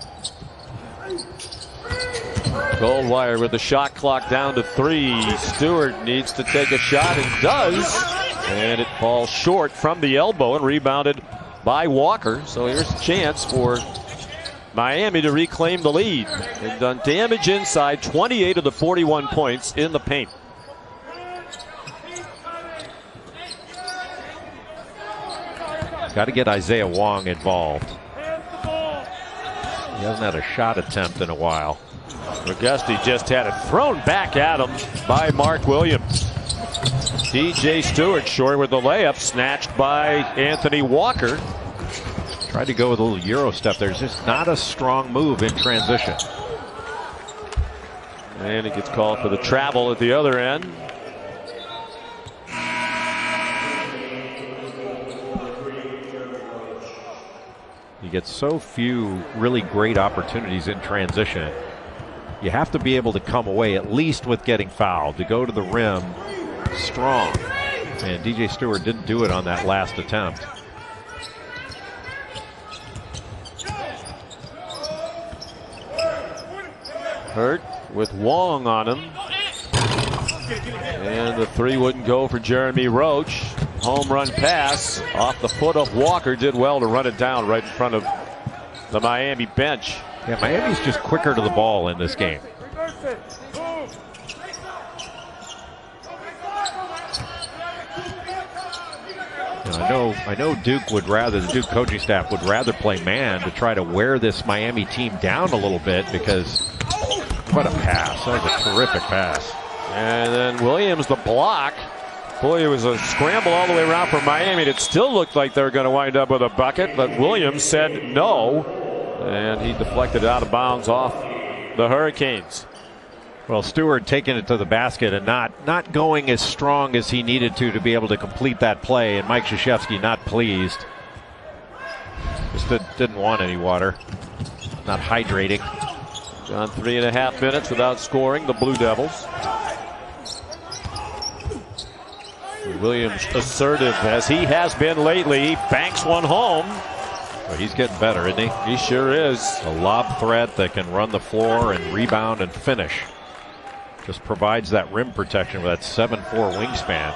Goldwire with the shot clock down to 3. Stewart needs to take a shot and does. And it falls short from the elbow and rebounded by Walker. So here's a chance for Miami to reclaim the lead. They've done damage inside, 28 of the 41 points in the paint. Got to get Isaiah Wong involved. He hasn't had a shot attempt in a while. McGusty just had it thrown back at him by Mark Williams. DJ Stewart short with the layup, snatched by Anthony Walker. Tried to go with a little Euro step. There's just not a strong move in transition. And it gets called for the travel at the other end. You get so few really great opportunities in transition. You have to be able to come away at least with getting fouled, to go to the rim strong. And DJ Stewart didn't do it on that last attempt. Hurt with Wong on him. And the 3 wouldn't go for Jeremy Roach. Home run pass off the foot of Walker. Did well to run it down right in front of the Miami bench. Yeah, Miami's just quicker to the ball in this game. I know Duke would rather, the Duke coaching staff would rather play man to try to wear this Miami team down a little bit, because what a pass. That was a terrific pass. And then Williams, the block. Boy, it was a scramble all the way around for Miami. It still looked like they were going to wind up with a bucket, but Williams said no, and he deflected it out of bounds off the Hurricanes. Well, Stewart taking it to the basket and not going as strong as he needed to be able to complete that play, and Mike Krzyzewski not pleased. Just didn't want any water. Not hydrating. Gone 3.5 minutes without scoring, the Blue Devils. Williams assertive as he has been lately. He banks one home. Well, he's getting better, isn't he? He sure is. A lob threat that can run the floor and rebound and finish. Just provides that rim protection with that 7'4" wingspan.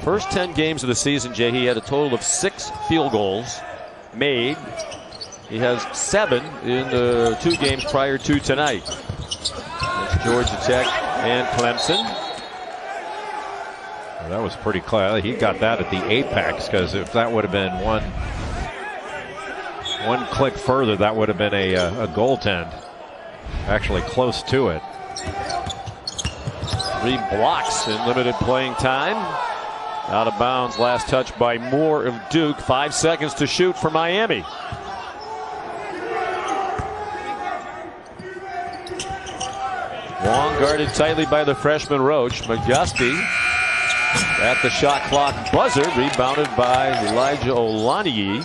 First 10 games of the season, Jay, he had a total of 6 field goals made. He has 7 in the 2 games prior to tonight. That's Georgia Tech and Clemson. Well, that was pretty close. He got that at the apex, because if that would have been one click further, that would have been a goaltend. Actually close to it. 3 blocks in limited playing time. Out of bounds, last touch by Moore of Duke. 5 seconds to shoot for Miami. Wong guarded tightly by the freshman Roach. McGusty at the shot clock buzzer, rebounded by Elijah Olaniyi.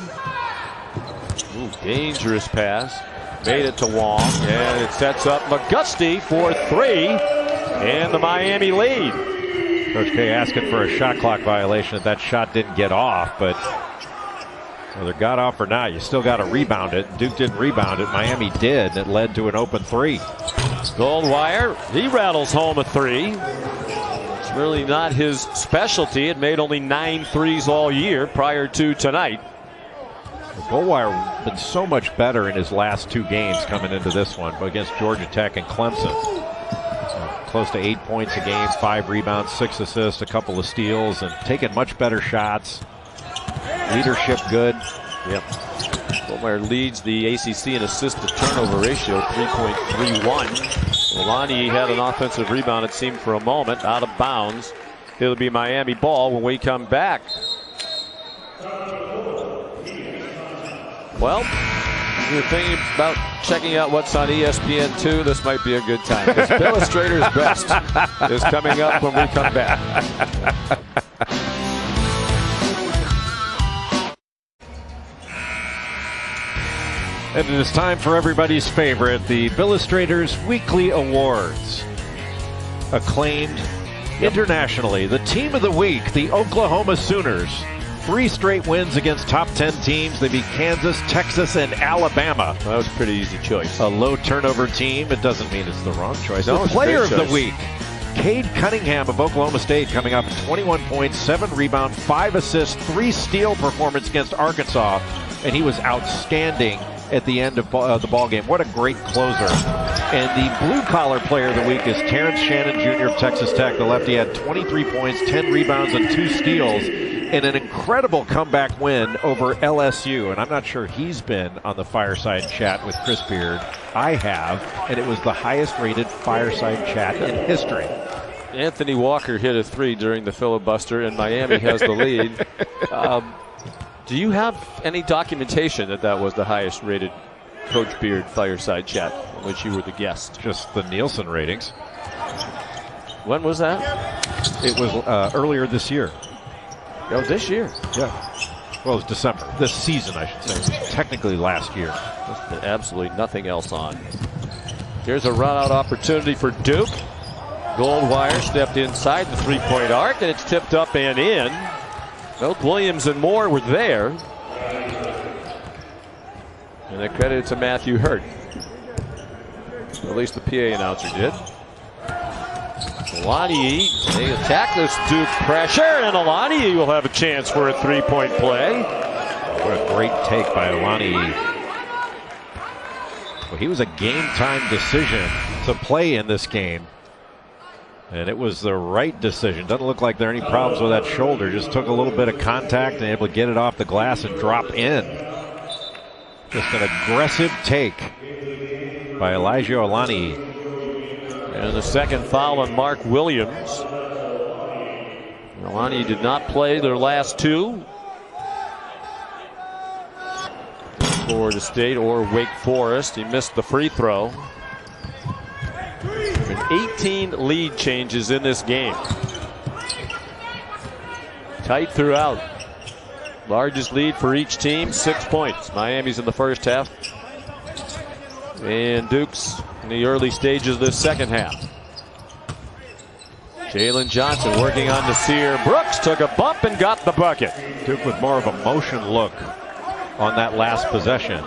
Ooh, dangerous pass. Made it to Wong, and it sets up McGusty for 3, and the Miami lead. Coach K asking for a shot clock violation if that shot didn't get off, but whether it got off or not, you still got to rebound it. Duke didn't rebound it. Miami did, and it led to an open 3. Goldwire, he rattles home a 3. It's really not his specialty. It made only 9 threes all year prior to tonight. Goldwire been so much better in his last 2 games coming into this one, but against Georgia Tech and Clemson. Close to 8 points a game, 5 rebounds, 6 assists, a couple of steals, and taking much better shots. Leadership good. Yep. Goldwire leads the ACC in assist to turnover ratio, 3.31. Olaniyi had an offensive rebound, it seemed, for a moment, out of bounds. It'll be Miami ball when we come back. Well, if you're thinking about checking out what's on ESPN2, this might be a good time. This Illustrator's Best is coming up when we come back. And it is time for everybody's favorite, the Illustrators Weekly Awards. Acclaimed internationally, the team of the week, the Oklahoma Sooners. 3 straight wins against top 10 teams. They beat Kansas, Texas, and Alabama. That was a pretty easy choice. A low turnover team. It doesn't mean it's the wrong choice. No, the player of choice. the week, Cade Cunningham of Oklahoma State, coming up 21 points, 7 rebounds, 5 assists, 3 steal performance against Arkansas, and he was outstanding at the end of the ball game. What a great closer. And the blue-collar player of the week is Terrence Shannon Jr. of Texas Tech. The lefty had 23 points, 10 rebounds, and 2 steals in an incredible comeback win over LSU. And I'm not sure he's been on the fireside chat with Chris Beard. I have, and it was the highest-rated fireside chat in history. Anthony Walker hit a 3 during the filibuster, and Miami has the lead. Do you have any documentation that that was the highest rated Coach Beard fireside chat in which you were the guest? Just the Nielsen ratings. When was that? It was earlier this year. Oh, this year? Yeah. Well, it was December. This season, I should say. It was technically last year. There's absolutely nothing else on. Here's a run-out opportunity for Duke. Goldwire stepped inside the three-point arc, and it's tipped up and in. Both Williams and Moore were there. And the credit to Matthew Hurt. At least the PA announcer did. Olaniyi, they attack this Duke pressure, and Olaniyi will have a chance for a 3-point play. What a great take by Olaniyi. Well, he was a game-time decision to play in this game. And it was the right decision. Doesn't look like there are any problems with that shoulder. Just took a little bit of contact and able to get it off the glass and drop in. Just an aggressive take by Elijah Olani. And the second foul on Mark Williams. Olani did not play their last two. Florida State or Wake Forest. He missed the free throw. 18 lead changes in this game. Tight throughout. Largest lead for each team, 6 points. Miami's in the first half. And Duke's in the early stages of this second half. Jalen Johnson working on Nasir Brooks. Took a bump and got the bucket. Duke with more of a motion look on that last possession.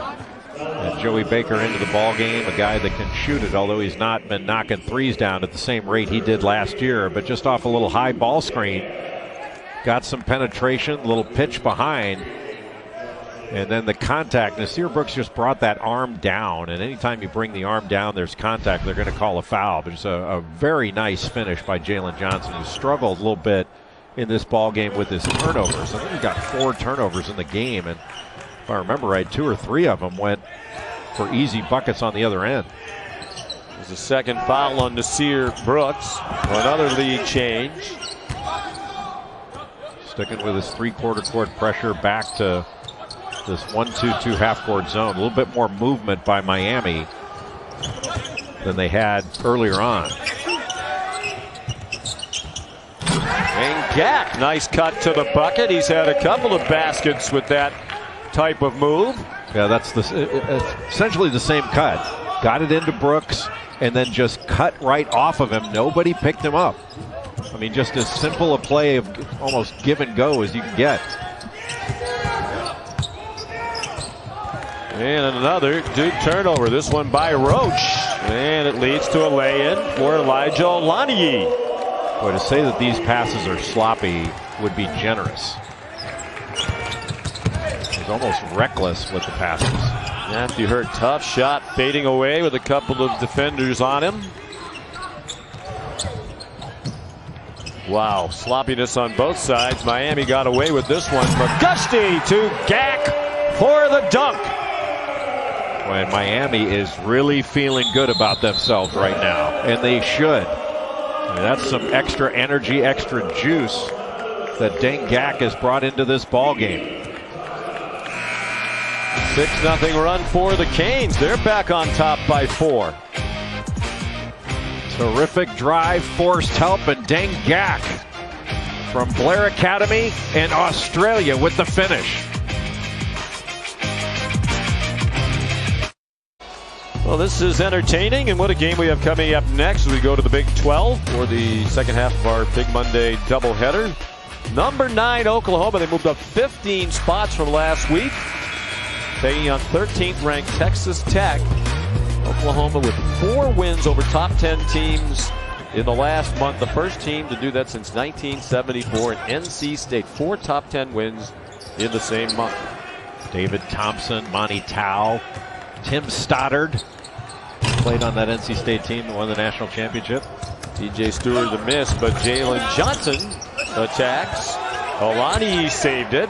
And Joey Baker into the ball game, a guy that can shoot it, although he's not been knocking threes down at the same rate he did last year, but just off a little high ball screen. Got some penetration, little pitch behind, and then the contact. Nasir Brooks just brought that arm down, and anytime you bring the arm down, there's contact, they're going to call a foul. But it's a very nice finish by Jalen Johnson, who struggled a little bit in this ball game with his turnovers. I think he got 4 turnovers in the game, and if I remember right, 2 or 3 of them went for easy buckets on the other end. There's a second foul on Nasir Brooks. Another lead change. Sticking with his three-quarter court pressure back to this 1-2-2 half-court zone. A little bit more movement by Miami than they had earlier on. And Gak, nice cut to the bucket. He's had a couple of baskets with that type of move. Yeah, that's essentially the same cut. Got it into Brooks and then just cut right off of him. Nobody picked him up. I mean, just as simple a play of almost give and go as you can get. And another Duke turnover. This one by Roach. And it leads to a lay-in for Elijah Olani. Boy, to say that these passes are sloppy would be generous. He's almost reckless with the passes. Matthew Hurt, tough shot, fading away with a couple of defenders on him. Wow, sloppiness on both sides. Miami got away with this one. McGusty to Gak for the dunk. When Miami is really feeling good about themselves right now, and they should. I mean, that's some extra energy, extra juice that Deng Gak has brought into this ball game. 6-0 run for the Canes. They're back on top by 4. Terrific drive, forced help, and Deng Gak from Blair Academy and Australia with the finish. Well, this is entertaining, and what a game we have coming up next. We go to the Big 12 for the second half of our Big Monday doubleheader. Number 9, Oklahoma. They moved up 15 spots from last week, taking on 13th ranked Texas Tech. Oklahoma with 4 wins over top 10 teams in the last month. The first team to do that since 1974. And NC State, 4 top 10 wins in the same month. David Thompson, Monty Tao, Tim Stoddard played on that NC State team that won the national championship. TJ Stewart the miss, but Jalen Johnson attacks. Olani saved it.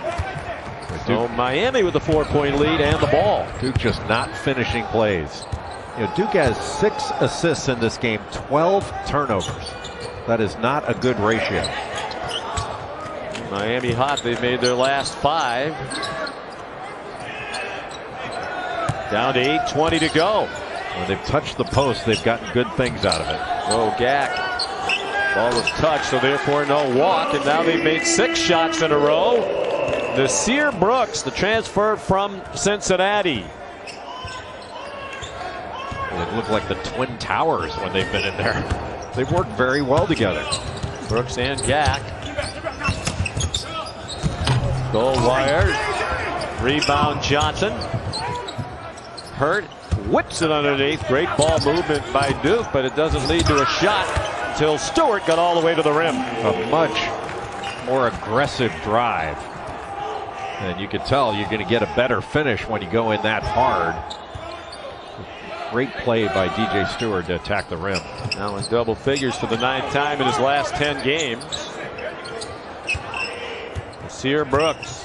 So Miami with a 4-point lead and the ball. Duke just not finishing plays. You know, Duke has 6 assists in this game, 12 turnovers. That is not a good ratio. Miami hot. They've made their last 5. Down to 8:20 to go. When they've touched the post, they've gotten good things out of it. Oh, Gak. Ball was touched, so therefore no walk. And now they've made 6 shots in a row. Nasir Brooks, the transfer from Cincinnati. They look like the Twin Towers when they've been in there. They've worked very well together. Brooks and Gak. Goldwire. Rebound Johnson. Hurt. Whips it underneath. Great ball movement by Duke, but it doesn't lead to a shot until Stewart got all the way to the rim. A much more aggressive drive. And you can tell you're going to get a better finish when you go in that hard. Great play by DJ Stewart to attack the rim. Now in double figures for the 9th time in his last 10 games. Sear Brooks.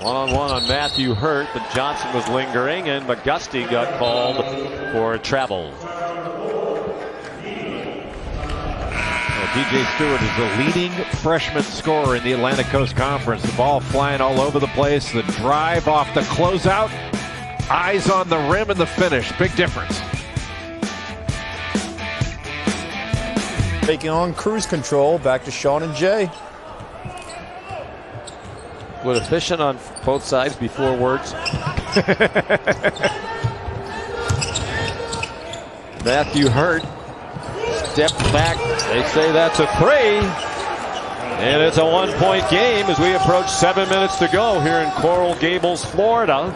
One-on-one on Matthew Hurt, but Johnson was lingering, and McGusty got called for travel. DJ Stewart is the leading freshman scorer in the Atlantic Coast Conference. The ball flying all over the place. The drive off the closeout. Eyes on the rim and the finish. Big difference. Taking on cruise control. Back to Sean and Jay. With efficient on both sides before words. Matthew Hurt. Step back. They say that's a 3. And it's a 1-point game as we approach 7 minutes to go here in Coral Gables, Florida.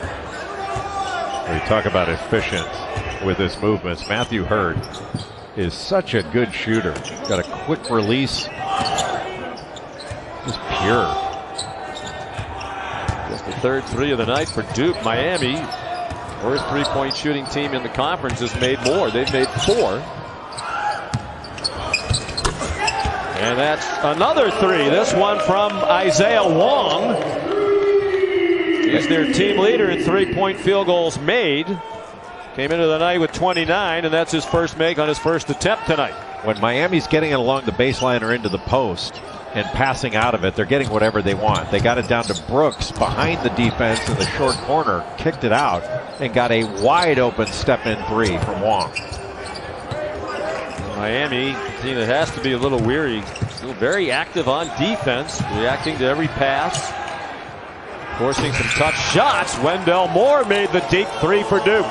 We talk about efficient with his movements. Matthew Hurt is such a good shooter. Got a quick release. Just pure. Just the third 3 of the night for Duke. Miami, worst 3-point shooting team in the conference, has made more. They've made 4. And that's another 3. This one from Isaiah Wong. He's their team leader in 3-point field goals made. Came into the night with 29, and that's his first make on his first attempt tonight. When Miami's getting it along the baseline or into the post and passing out of it, they're getting whatever they want. They got it down to Brooks behind the defense in the short corner, kicked it out, and got a wide open step-in 3 from Wong. Miami, team that has to be a little weary, still very active on defense, reacting to every pass, forcing some tough shots. Wendell Moore made the deep 3 for Duke.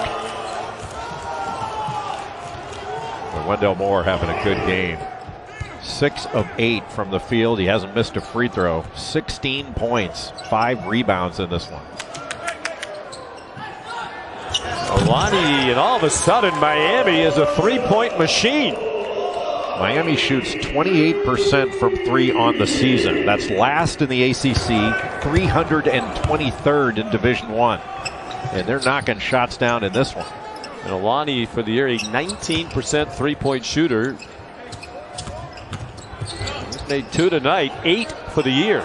Well, Wendell Moore having a good game. 6 of 8 from the field. He hasn't missed a free throw. 16 points, 5 rebounds in this one. Alani, and all of a sudden Miami is a 3-point machine. Miami shoots 28% from 3 on the season. That's last in the ACC, 323rd in Division I. And they're knocking shots down in this one. And Alani for the year, a 19% 3-point shooter. He's made 2 tonight, 8 for the year.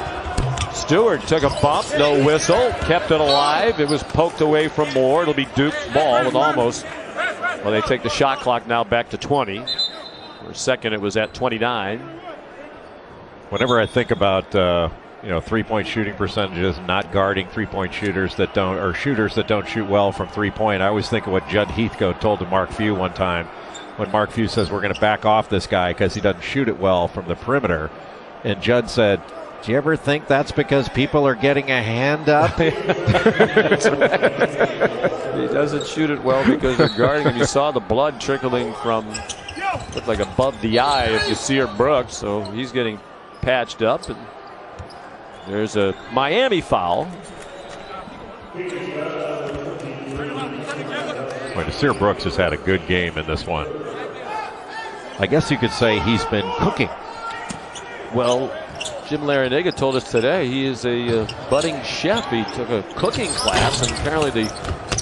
Stewart took a bump, no whistle, kept it alive. It was poked away from Moore. It'll be Duke's ball with almost, well, they take the shot clock now back to 20. For a second, it was at 29. Whenever I think about, 3-point shooting percentages, not guarding 3-point shooters that don't, or shooters that don't shoot well from 3-point, I always think of what Judd Heathcote told to Mark Few one time when Mark Few says we're going to back off this guy because he doesn't shoot it well from the perimeter. And Judd said, do you ever think that's because people are getting a hand up? That's right. He doesn't shoot it well because they're guarding him. You saw the blood trickling from, looked like above the eye of Yasir Brooks, so he's getting patched up. And there's a Miami foul. Well, Yasir Brooks has had a good game in this one. I guess you could say he's been cooking. Well, Jim Larinaga told us today he is a budding chef. He took a cooking class, and apparently the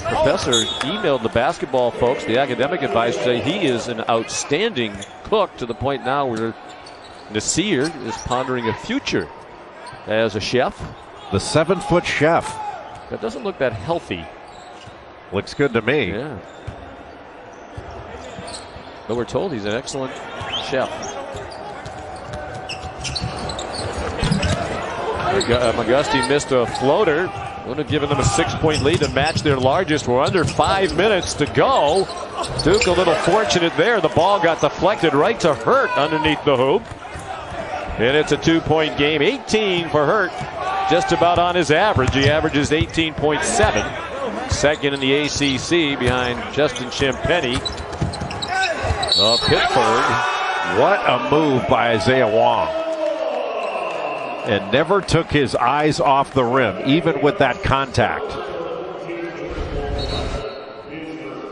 professor emailed the basketball folks, the academic advice, to say he is an outstanding cook, to the point now where Nasir is pondering a future as a chef. The 7-foot chef. That doesn't look that healthy. Looks good to me. Yeah. But we're told he's an excellent chef. McGusty missed a floater. Would have given them a 6-point lead to match their largest. We're under 5 minutes to go. Duke a little fortunate there. The ball got deflected right to Hurt underneath the hoop. And it's a 2-point game. 18 for Hurt. Just about on his average. He averages 18.7. Second in the ACC behind Justin Champagny of Pittsburgh. What a move by Isaiah Wong. And never took his eyes off the rim, even with that contact.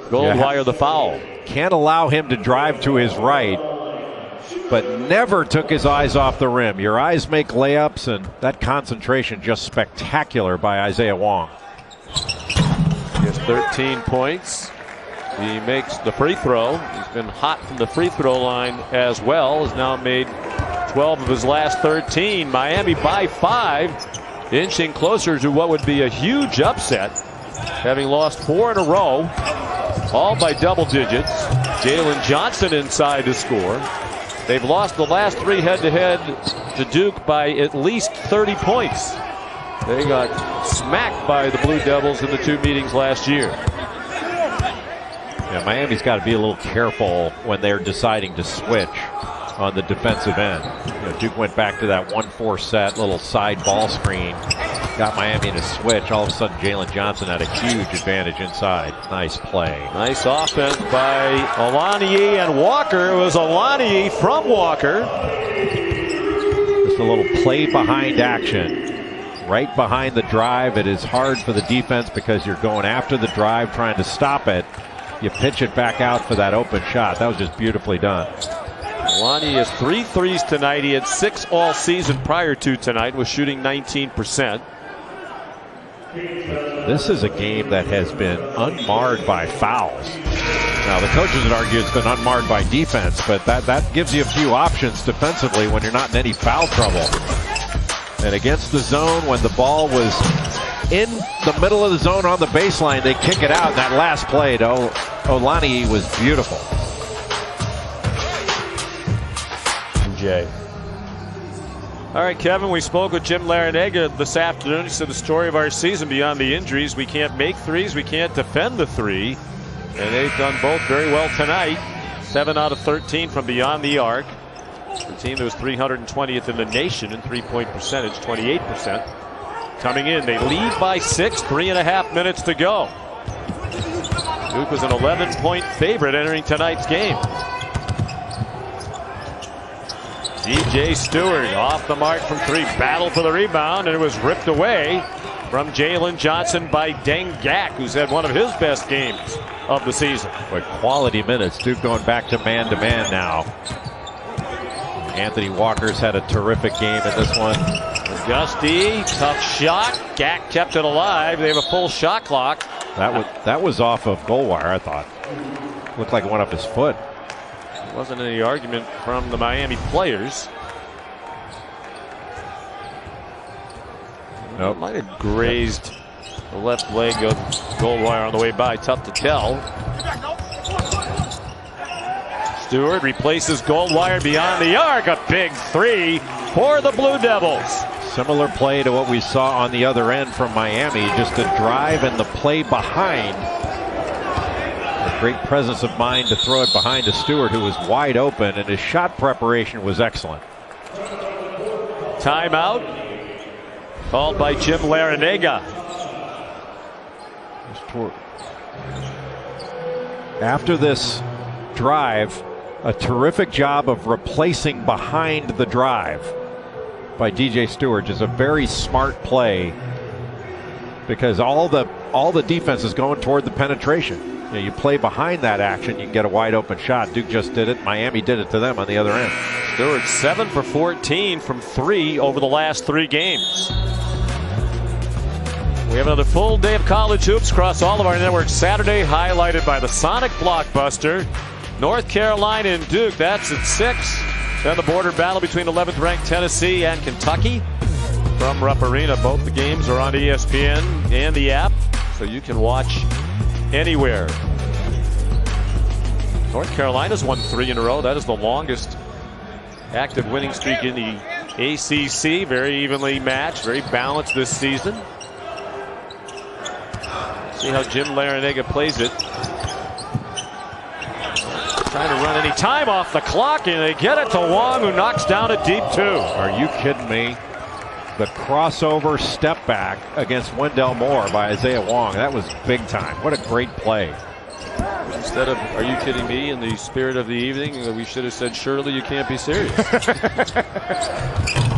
Goldwire the foul. Can't allow him to drive to his right, but never took his eyes off the rim. Your eyes make layups, and that concentration just spectacular by Isaiah Wong. He has 13 points. He makes the free throw. He's been hot from the free throw line as well. Has now made 12 of his last 13. Miami by 5, inching closer to what would be a huge upset, having lost 4 in a row, all by double digits. Jalen Johnson inside to score. They've lost the last 3 head-to-head to Duke by at least 30 points. They got smacked by the Blue Devils in the 2 meetings last year. Yeah, Miami's got to be a little careful when they're deciding to switch on the defensive end. Duke went back to that 1-4 set, little side ball screen, got Miami in a switch. All of a sudden, Jalen Johnson had a huge advantage inside. Nice play. Nice offense by Alani and Walker. It was Alani from Walker. Just a little play behind action. Right behind the drive. It is hard for the defense because you're going after the drive, trying to stop it. You pitch it back out for that open shot. That was just beautifully done. Alani has 3 threes tonight. He had 6 all season prior to tonight, was shooting 19%. This is a game that has been unmarred by fouls. Now, the coaches would argue it's been unmarred by defense, but that gives you a few options defensively when you're not in any foul trouble. And against the zone, when the ball was in the middle of the zone on the baseline, they kick it out. That last play to Olani was beautiful. Jay. All right, Kevin, we spoke with Jim Larrañaga this afternoon. He said the story of our season beyond the injuries, we can't make threes, we can't defend the 3. And they've done both very well tonight. 7 out of 13 from beyond the arc. The team that was 320th in the nation in 3-point percentage, 28%. Coming in, they lead by 6, 3.5 minutes to go. Duke was an 11-point favorite entering tonight's game. DJ Stewart off the mark from 3, battle for the rebound, and it was ripped away from Jalen Johnson by Dengak, who's had one of his best games of the season. But quality minutes. Duke going back to man now. Anthony Walker's had a terrific game in this one. Gusty, tough shot. Gak kept it alive. They have a full shot clock. That was off of goal wire, I thought. Looked like it went up his foot. There wasn't any argument from the Miami players. Nope. Might have grazed the left leg of goal wire on the way by. Tough to tell. Stewart replaces gold wire beyond the arc. A big 3 for the Blue Devils. Similar play to what we saw on the other end from Miami. Just a drive and the play behind. A great presence of mind to throw it behind to Stewart, who was wide open, and his shot preparation was excellent. Timeout called by Jim Larrañaga. After this drive, a terrific job of replacing behind the drive by DJ Stewart. Just a very smart play, because all the defense is going toward the penetration. You play behind that action, you can get a wide open shot. Duke just did it. Miami did it to them on the other end. Stewart 7 for 14 from 3 over the last 3 games. We have another full day of college hoops across all of our networks Saturday, highlighted by the Sonic Blockbuster. North Carolina and Duke, that's at 6. Then the border battle between 11th ranked Tennessee and Kentucky from Rupp Arena. Both the games are on ESPN and the app, so you can watch anywhere. North Carolina's won 3 in a row. That is the longest active winning streak in the ACC. Very evenly matched, very balanced this season. See how Jim Larrañaga plays it. Trying to run any time off the clock, and they get it to Wong, who knocks down a deep 2. Are you kidding me? The crossover step back against Wendell Moore by Isaiah Wong. That was big time. What a great play. Instead of, are you kidding me, in the spirit of the evening, we should have said, surely you can't be serious.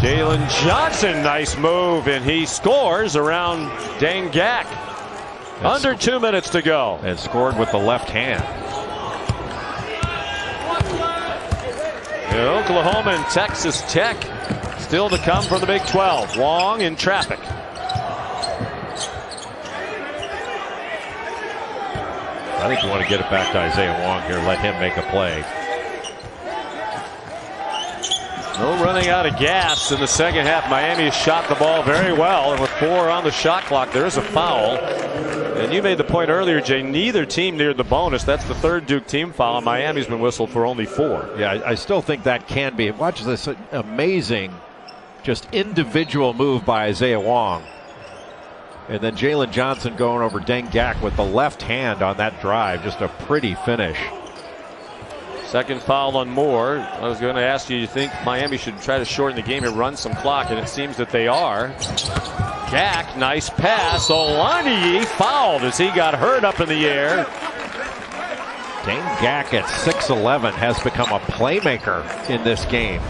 Jalen Johnson, nice move, and he scores around Dengak. Under 2 minutes to go. And scored with the left hand. Oklahoma and Texas Tech still to come from the Big 12. Wong in traffic. I think you want to get it back to Isaiah Wong here. Let him make a play. No running out of gas in the second half. Miami has shot the ball very well, and with 4 on the shot clock, there is a foul. And you made the point earlier, Jay, neither team neared the bonus. That's the 3rd Duke team foul, and Miami's been whistled for only 4. Yeah, I still think that can be. Watch this amazing, just individual move by Isaiah Wong. And then Jalen Johnson going over Deng Gak with the left hand on that drive. Just a pretty finish. Second foul on Moore. I was going to ask you think Miami should try to shorten the game and run some clock, and it seems that they are. Gak, nice pass. Olaniyi fouled as he got hurt up in the air. Deng Gak at 6'11" has become a playmaker in this game.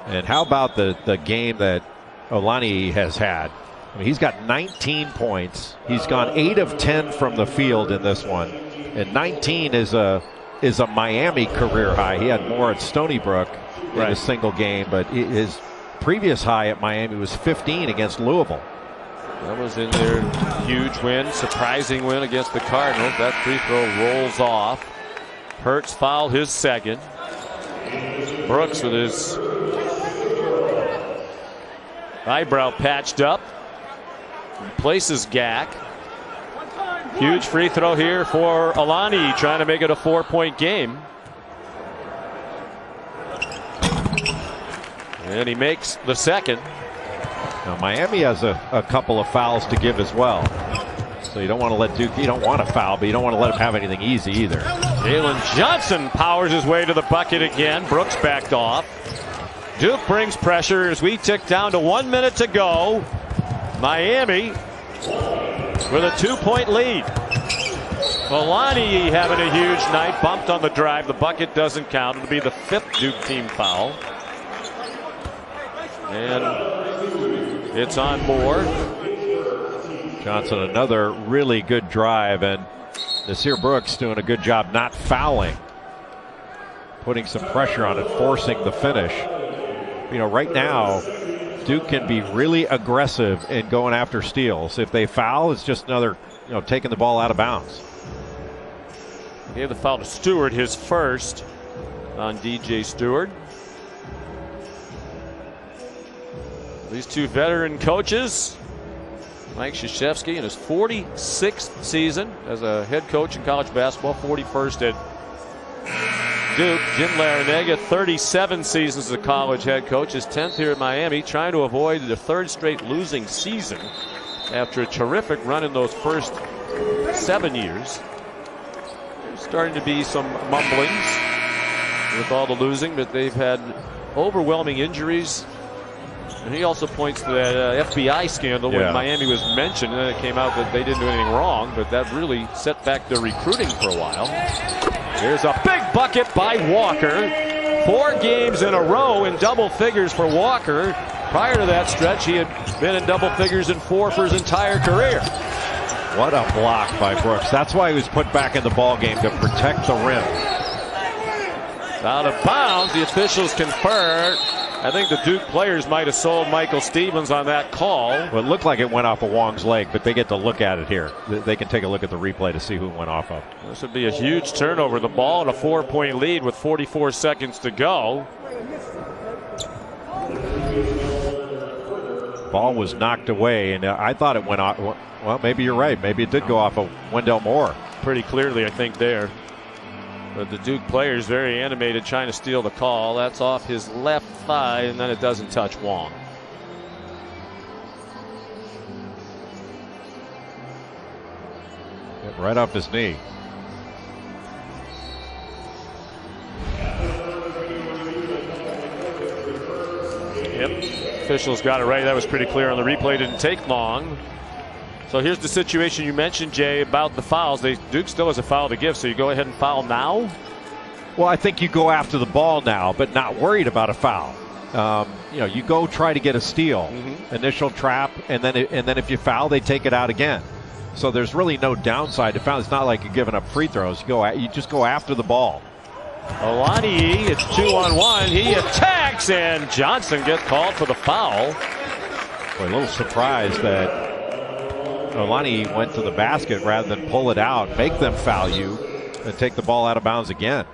And how about the game that Olaniyi has had? I mean, he's got 19 points. He's gone 8 of 10 from the field in this one. And 19 is a Miami career high. He had more at Stony Brook in a single game, but his previous high at Miami was 15 against Louisville. That was in their huge win, surprising win against the Cardinals. That free throw rolls off. Hurts fouled his second. Brooks with his eyebrow patched up. Places Gak. Huge free throw here for Alani, trying to make it a 4-point game. And he makes the second. Now Miami has a couple of fouls to give as well. So you don't want to let Duke, you don't want to foul, but you don't want to let him have anything easy either. Jalen Johnson powers his way to the bucket again. Brooks backed off. Duke brings pressure as we tick down to 1 minute to go. Miami with a 2-point lead. Alani having a huge night, bumped on the drive. The bucket doesn't count. It'll be the 5th Duke team foul. And it's on Moore. Johnson, another really good drive, and Nasir Brooks doing a good job not fouling, putting some pressure on it, forcing the finish. You know, right now Duke can be really aggressive in going after steals. If they foul, it's just another, taking the ball out of bounds. Gave the foul to Stewart, his first on DJ Stewart. These two veteran coaches, Mike Krzyzewski in his 46th season as a head coach in college basketball, 41st at Duke. Jim Larrañaga, 37 seasons as a college head coach, his 10th here at Miami, trying to avoid the 3rd straight losing season after a terrific run in those first 7 years. There's starting to be some mumblings with all the losing, but they've had overwhelming injuries. And he also points to that FBI scandal when Miami was mentioned, and then it came out that they didn't do anything wrong, but that really set back their recruiting for a while. There's a big bucket by Walker. 4 games in a row in double figures for Walker. Prior to that stretch, he had been in double figures in 4 for his entire career. What a block by Brooks. That's why he was put back in the ball game, to protect the rim. Out of bounds, the officials confer. I think the Duke players might have sold Michael Stevens on that call. Well, it looked like it went off of Wong's leg, but they get to look at it here. They can take a look at the replay to see who it went off of. This would be a huge turnover. The ball in a 4-point lead with 44 seconds to go. Ball was knocked away, and I thought it went off. Well, maybe you're right. Maybe it did go off of Wendell Moore. Pretty clearly, I think, there. But the Duke players very animated trying to steal the call. That's off his left thigh, and then it doesn't touch Wong. Right off his knee. Yep. Officials got it right. That was pretty clear on the replay. Didn't take long. So here's the situation you mentioned, Jay, about the fouls. Duke still has a foul to give, so you go ahead and foul now? Well, I think you go after the ball now, but not worried about a foul. You go try to get a steal, initial trap, and then if you foul, they take it out again. So there's really no downside to foul. It's not like you're giving up free throws. You just go after the ball. Alani, it's 2-on-1. He attacks, and Johnson gets called for the foul. Boy, a little surprised that Olani went to the basket rather than pull it out, make them foul you, and take the ball out of bounds again.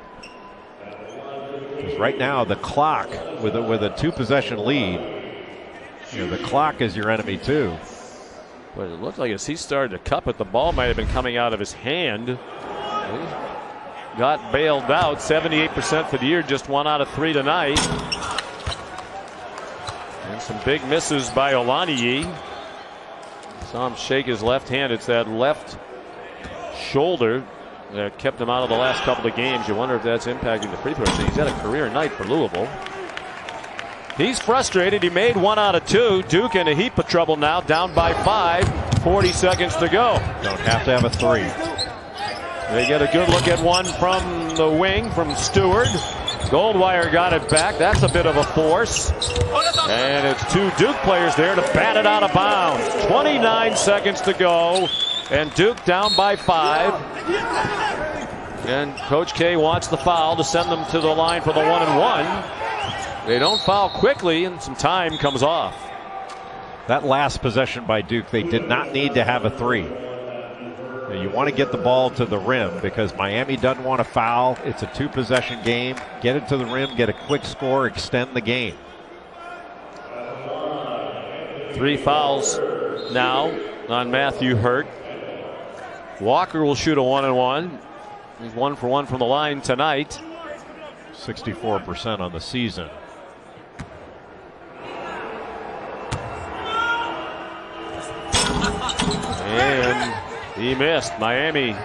Because right now the clock with a 2-possession lead, the clock is your enemy too. But it looked like as he started to cup it, the ball might have been coming out of his hand. He got bailed out. 78% for the year, just 1 out of 3 tonight. And some big misses by Olani. Saw him shake his left hand. It's that left shoulder that kept him out of the last couple of games. You wonder if that's impacting the free throw. He's had a career night for Louisville. He's frustrated. He made 1 out of 2. Duke in a heap of trouble now, down by 5. 40 seconds to go. Don't have to have a 3. They get a good look at one from the wing from Stewart. Goldwire got it back. That's a bit of a force. And it's 2 Duke players there to bat it out of bounds. 29 seconds to go. And Duke down by 5. And Coach K wants the foul to send them to the line for the 1-and-1. They don't foul quickly, and some time comes off. That last possession by Duke, they did not need to have a 3. You want to get the ball to the rim because Miami doesn't want to foul. It's a 2-possession game. Get it to the rim, get a quick score, extend the game. 3 fouls now on Matthew Hurt. Walker will shoot a 1-and-1. He's 1 for 1 from the line tonight. 64% on the season. And he missed. Miami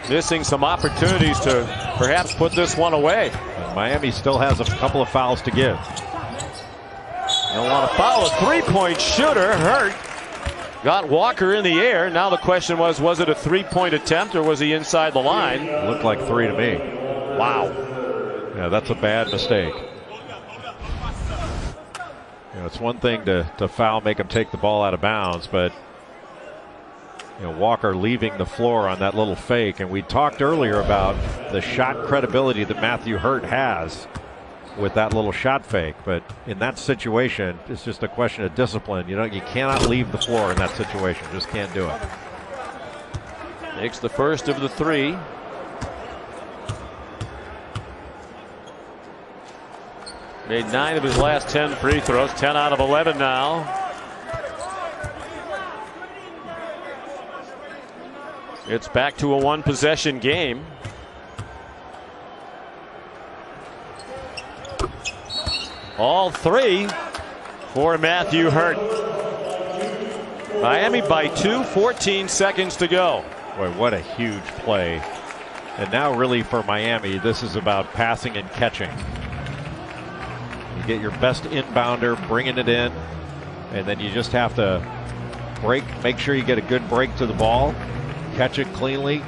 missing some opportunities to perhaps put this one away. And Miami still has a couple of fouls to give. They'll want to foul a 3-point shooter. Hurt got Walker in the air. Now the question was it a 3-point attempt or was he inside the line? It looked like 3 to me. Wow. Yeah, that's a bad mistake. It's one thing to foul, make him take the ball out of bounds, but Walker leaving the floor on that little fake. And we talked earlier about the shot credibility that Matthew Hurt has with that little shot fake. But in that situation, it's just a question of discipline. You cannot leave the floor in that situation. Just can't do it. Makes the first of the 3. Made 9 of his last 10 free throws. 10 out of 11 now. It's back to a 1-possession game. All 3 for Matthew Hurt. Miami by 2, 14 seconds to go. Boy, what a huge play. And now really for Miami, this is about passing and catching. You get your best inbounder bringing it in, and then you just have to make sure you get a good break to the ball, catch it cleanly,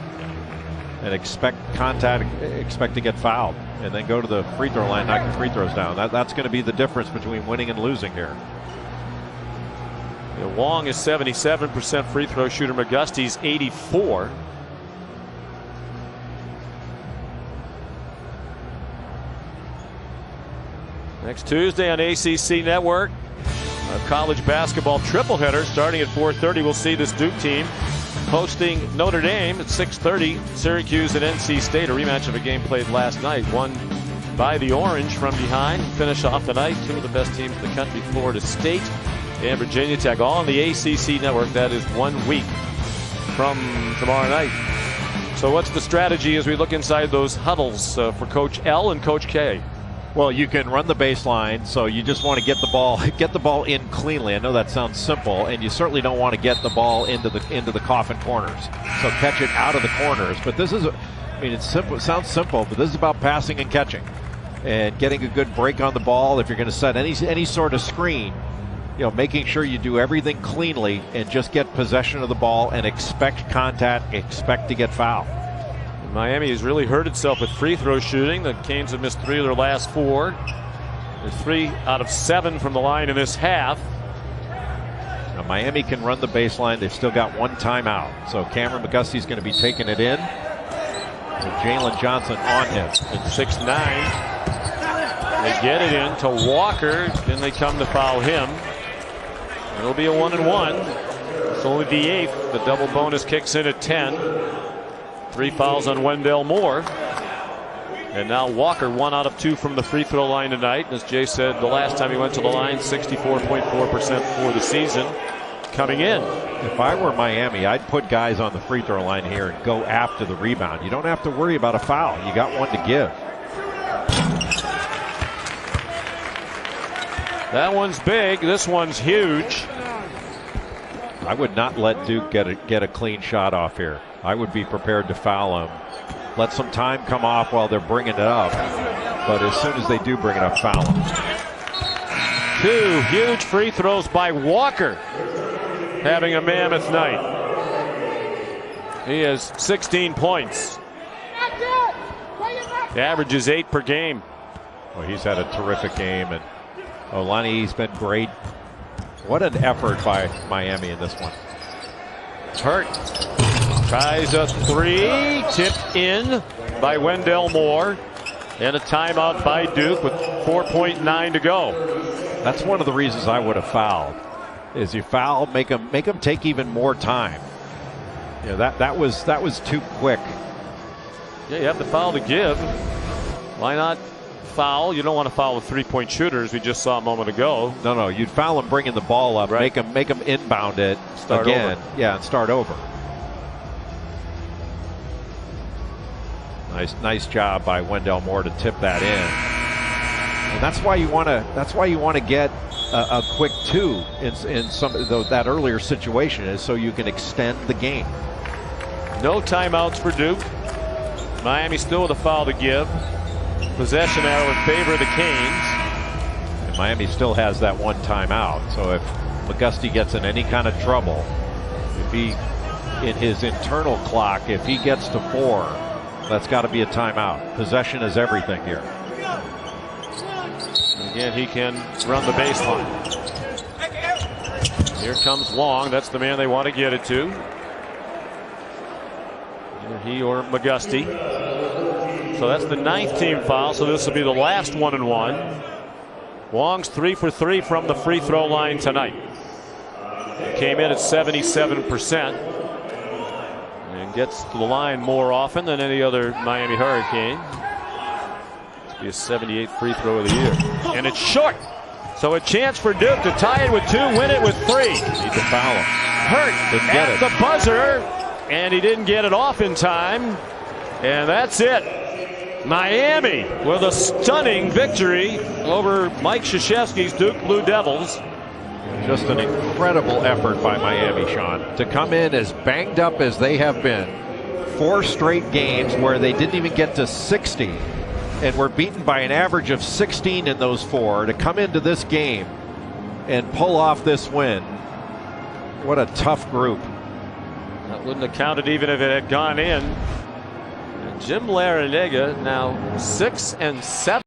and expect contact, expect to get fouled, and then go to the free throw line, knock your free throws down. That's going to be the difference between winning and losing here. Wong is 77% free throw shooter. McGusty's 84. Next Tuesday on ACC Network, a college basketball triple header starting at 4:30. We'll see this Duke team hosting Notre Dame at 6:30. Syracuse and NC State, a rematch of a game played last night, won by the Orange from behind. Finish off the night, 2 of the best teams in the country, Florida State and Virginia Tech, all on the ACC Network. That is 1 week from tomorrow night. So what's the strategy as we look inside those huddles for Coach L and Coach K? Well, you can run the baseline, so you just want to get the ball in cleanly. I know that sounds simple, and you certainly don't want to get the ball into the coffin corners. So catch it out of the corners. But this is, it's simple. It sounds simple, but this is about passing and catching, and getting a good break on the ball. If you're going to set any sort of screen, making sure you do everything cleanly and just get possession of the ball and expect contact, expect to get fouled. Miami has really hurt itself with free throw shooting. The Canes have missed 3 of their last 4. They're 3 out of 7 from the line in this half. Now Miami can run the baseline. They've still got 1 timeout. So Cameron McGusty's going to be taking it in. With Jalen Johnson on him. At 6'9". They get it in to Walker. Then they come to foul him. It'll be a 1-and-1. It's only the 8th. The double bonus kicks in at 10. 3 fouls on Wendell Moore. And now Walker 1 out of 2 from the free throw line tonight. As Jay said, the last time he went to the line, 64.4% for the season. Coming in. If I were Miami, I'd put guys on the free throw line here and go after the rebound. You don't have to worry about a foul. You got one to give. That one's big. This one's huge. I would not let Duke get a clean shot off here. I would be prepared to foul him. Let some time come off while they're bringing it up. But as soon as they do bring it up, foul him. 2 huge free throws by Walker. Having a mammoth night. He has 16 points. The average is 8 per game. Well, he's had a terrific game, and Olani's been great. What an effort by Miami in this one. Hurt. Tries a 3. Tipped in by Wendell Moore. And a timeout by Duke with 4.9 to go. That's one of the reasons I would have fouled. Is you foul, make them take even more time. You know, that was too quick. Yeah, you have the foul to give. Why not foul? You don't want to foul with 3-point shooters. We just saw a moment ago. No, you'd foul them bringing the ball up, right. make them inbound it start again. Over. Yeah, and start over. Nice job by Wendell Moore to tip that in. And that's why you want to get a quick 2 in some of that earlier situation, is so you can extend the game. No timeouts for Duke. Miami still with a foul to give. Possession arrow in favor of the Canes. And Miami still has that one timeout. So if McGusty gets in any kind of trouble, if he in his internal clock, if he gets to 4, that's got to be a timeout. Possession is everything here. Again, he can run the baseline. Here comes Long. That's the man they want to get it to. Either he or McGusty. So that's the 9th team foul. So this will be the last 1-and-1. Long's 3 for 3 from the free throw line tonight. Came in at 77%. And gets to the line more often than any other Miami Hurricane. Be a 78th free throw of the year. And it's short. So a chance for Duke to tie it with 2, win it with 3. Need to foul him. Hurt at the buzzer. And he didn't get it off in time. And that's it. Miami with a stunning victory over Mike Krzyzewski's Duke Blue Devils. Just an incredible effort by Miami, Sean, to come in as banged up as they have been. 4 straight games where they didn't even get to 60. And were beaten by an average of 16 in those 4, to come into this game and pull off this win. What a tough group. That wouldn't have counted even if it had gone in. And Jim Larrañaga now 6-7.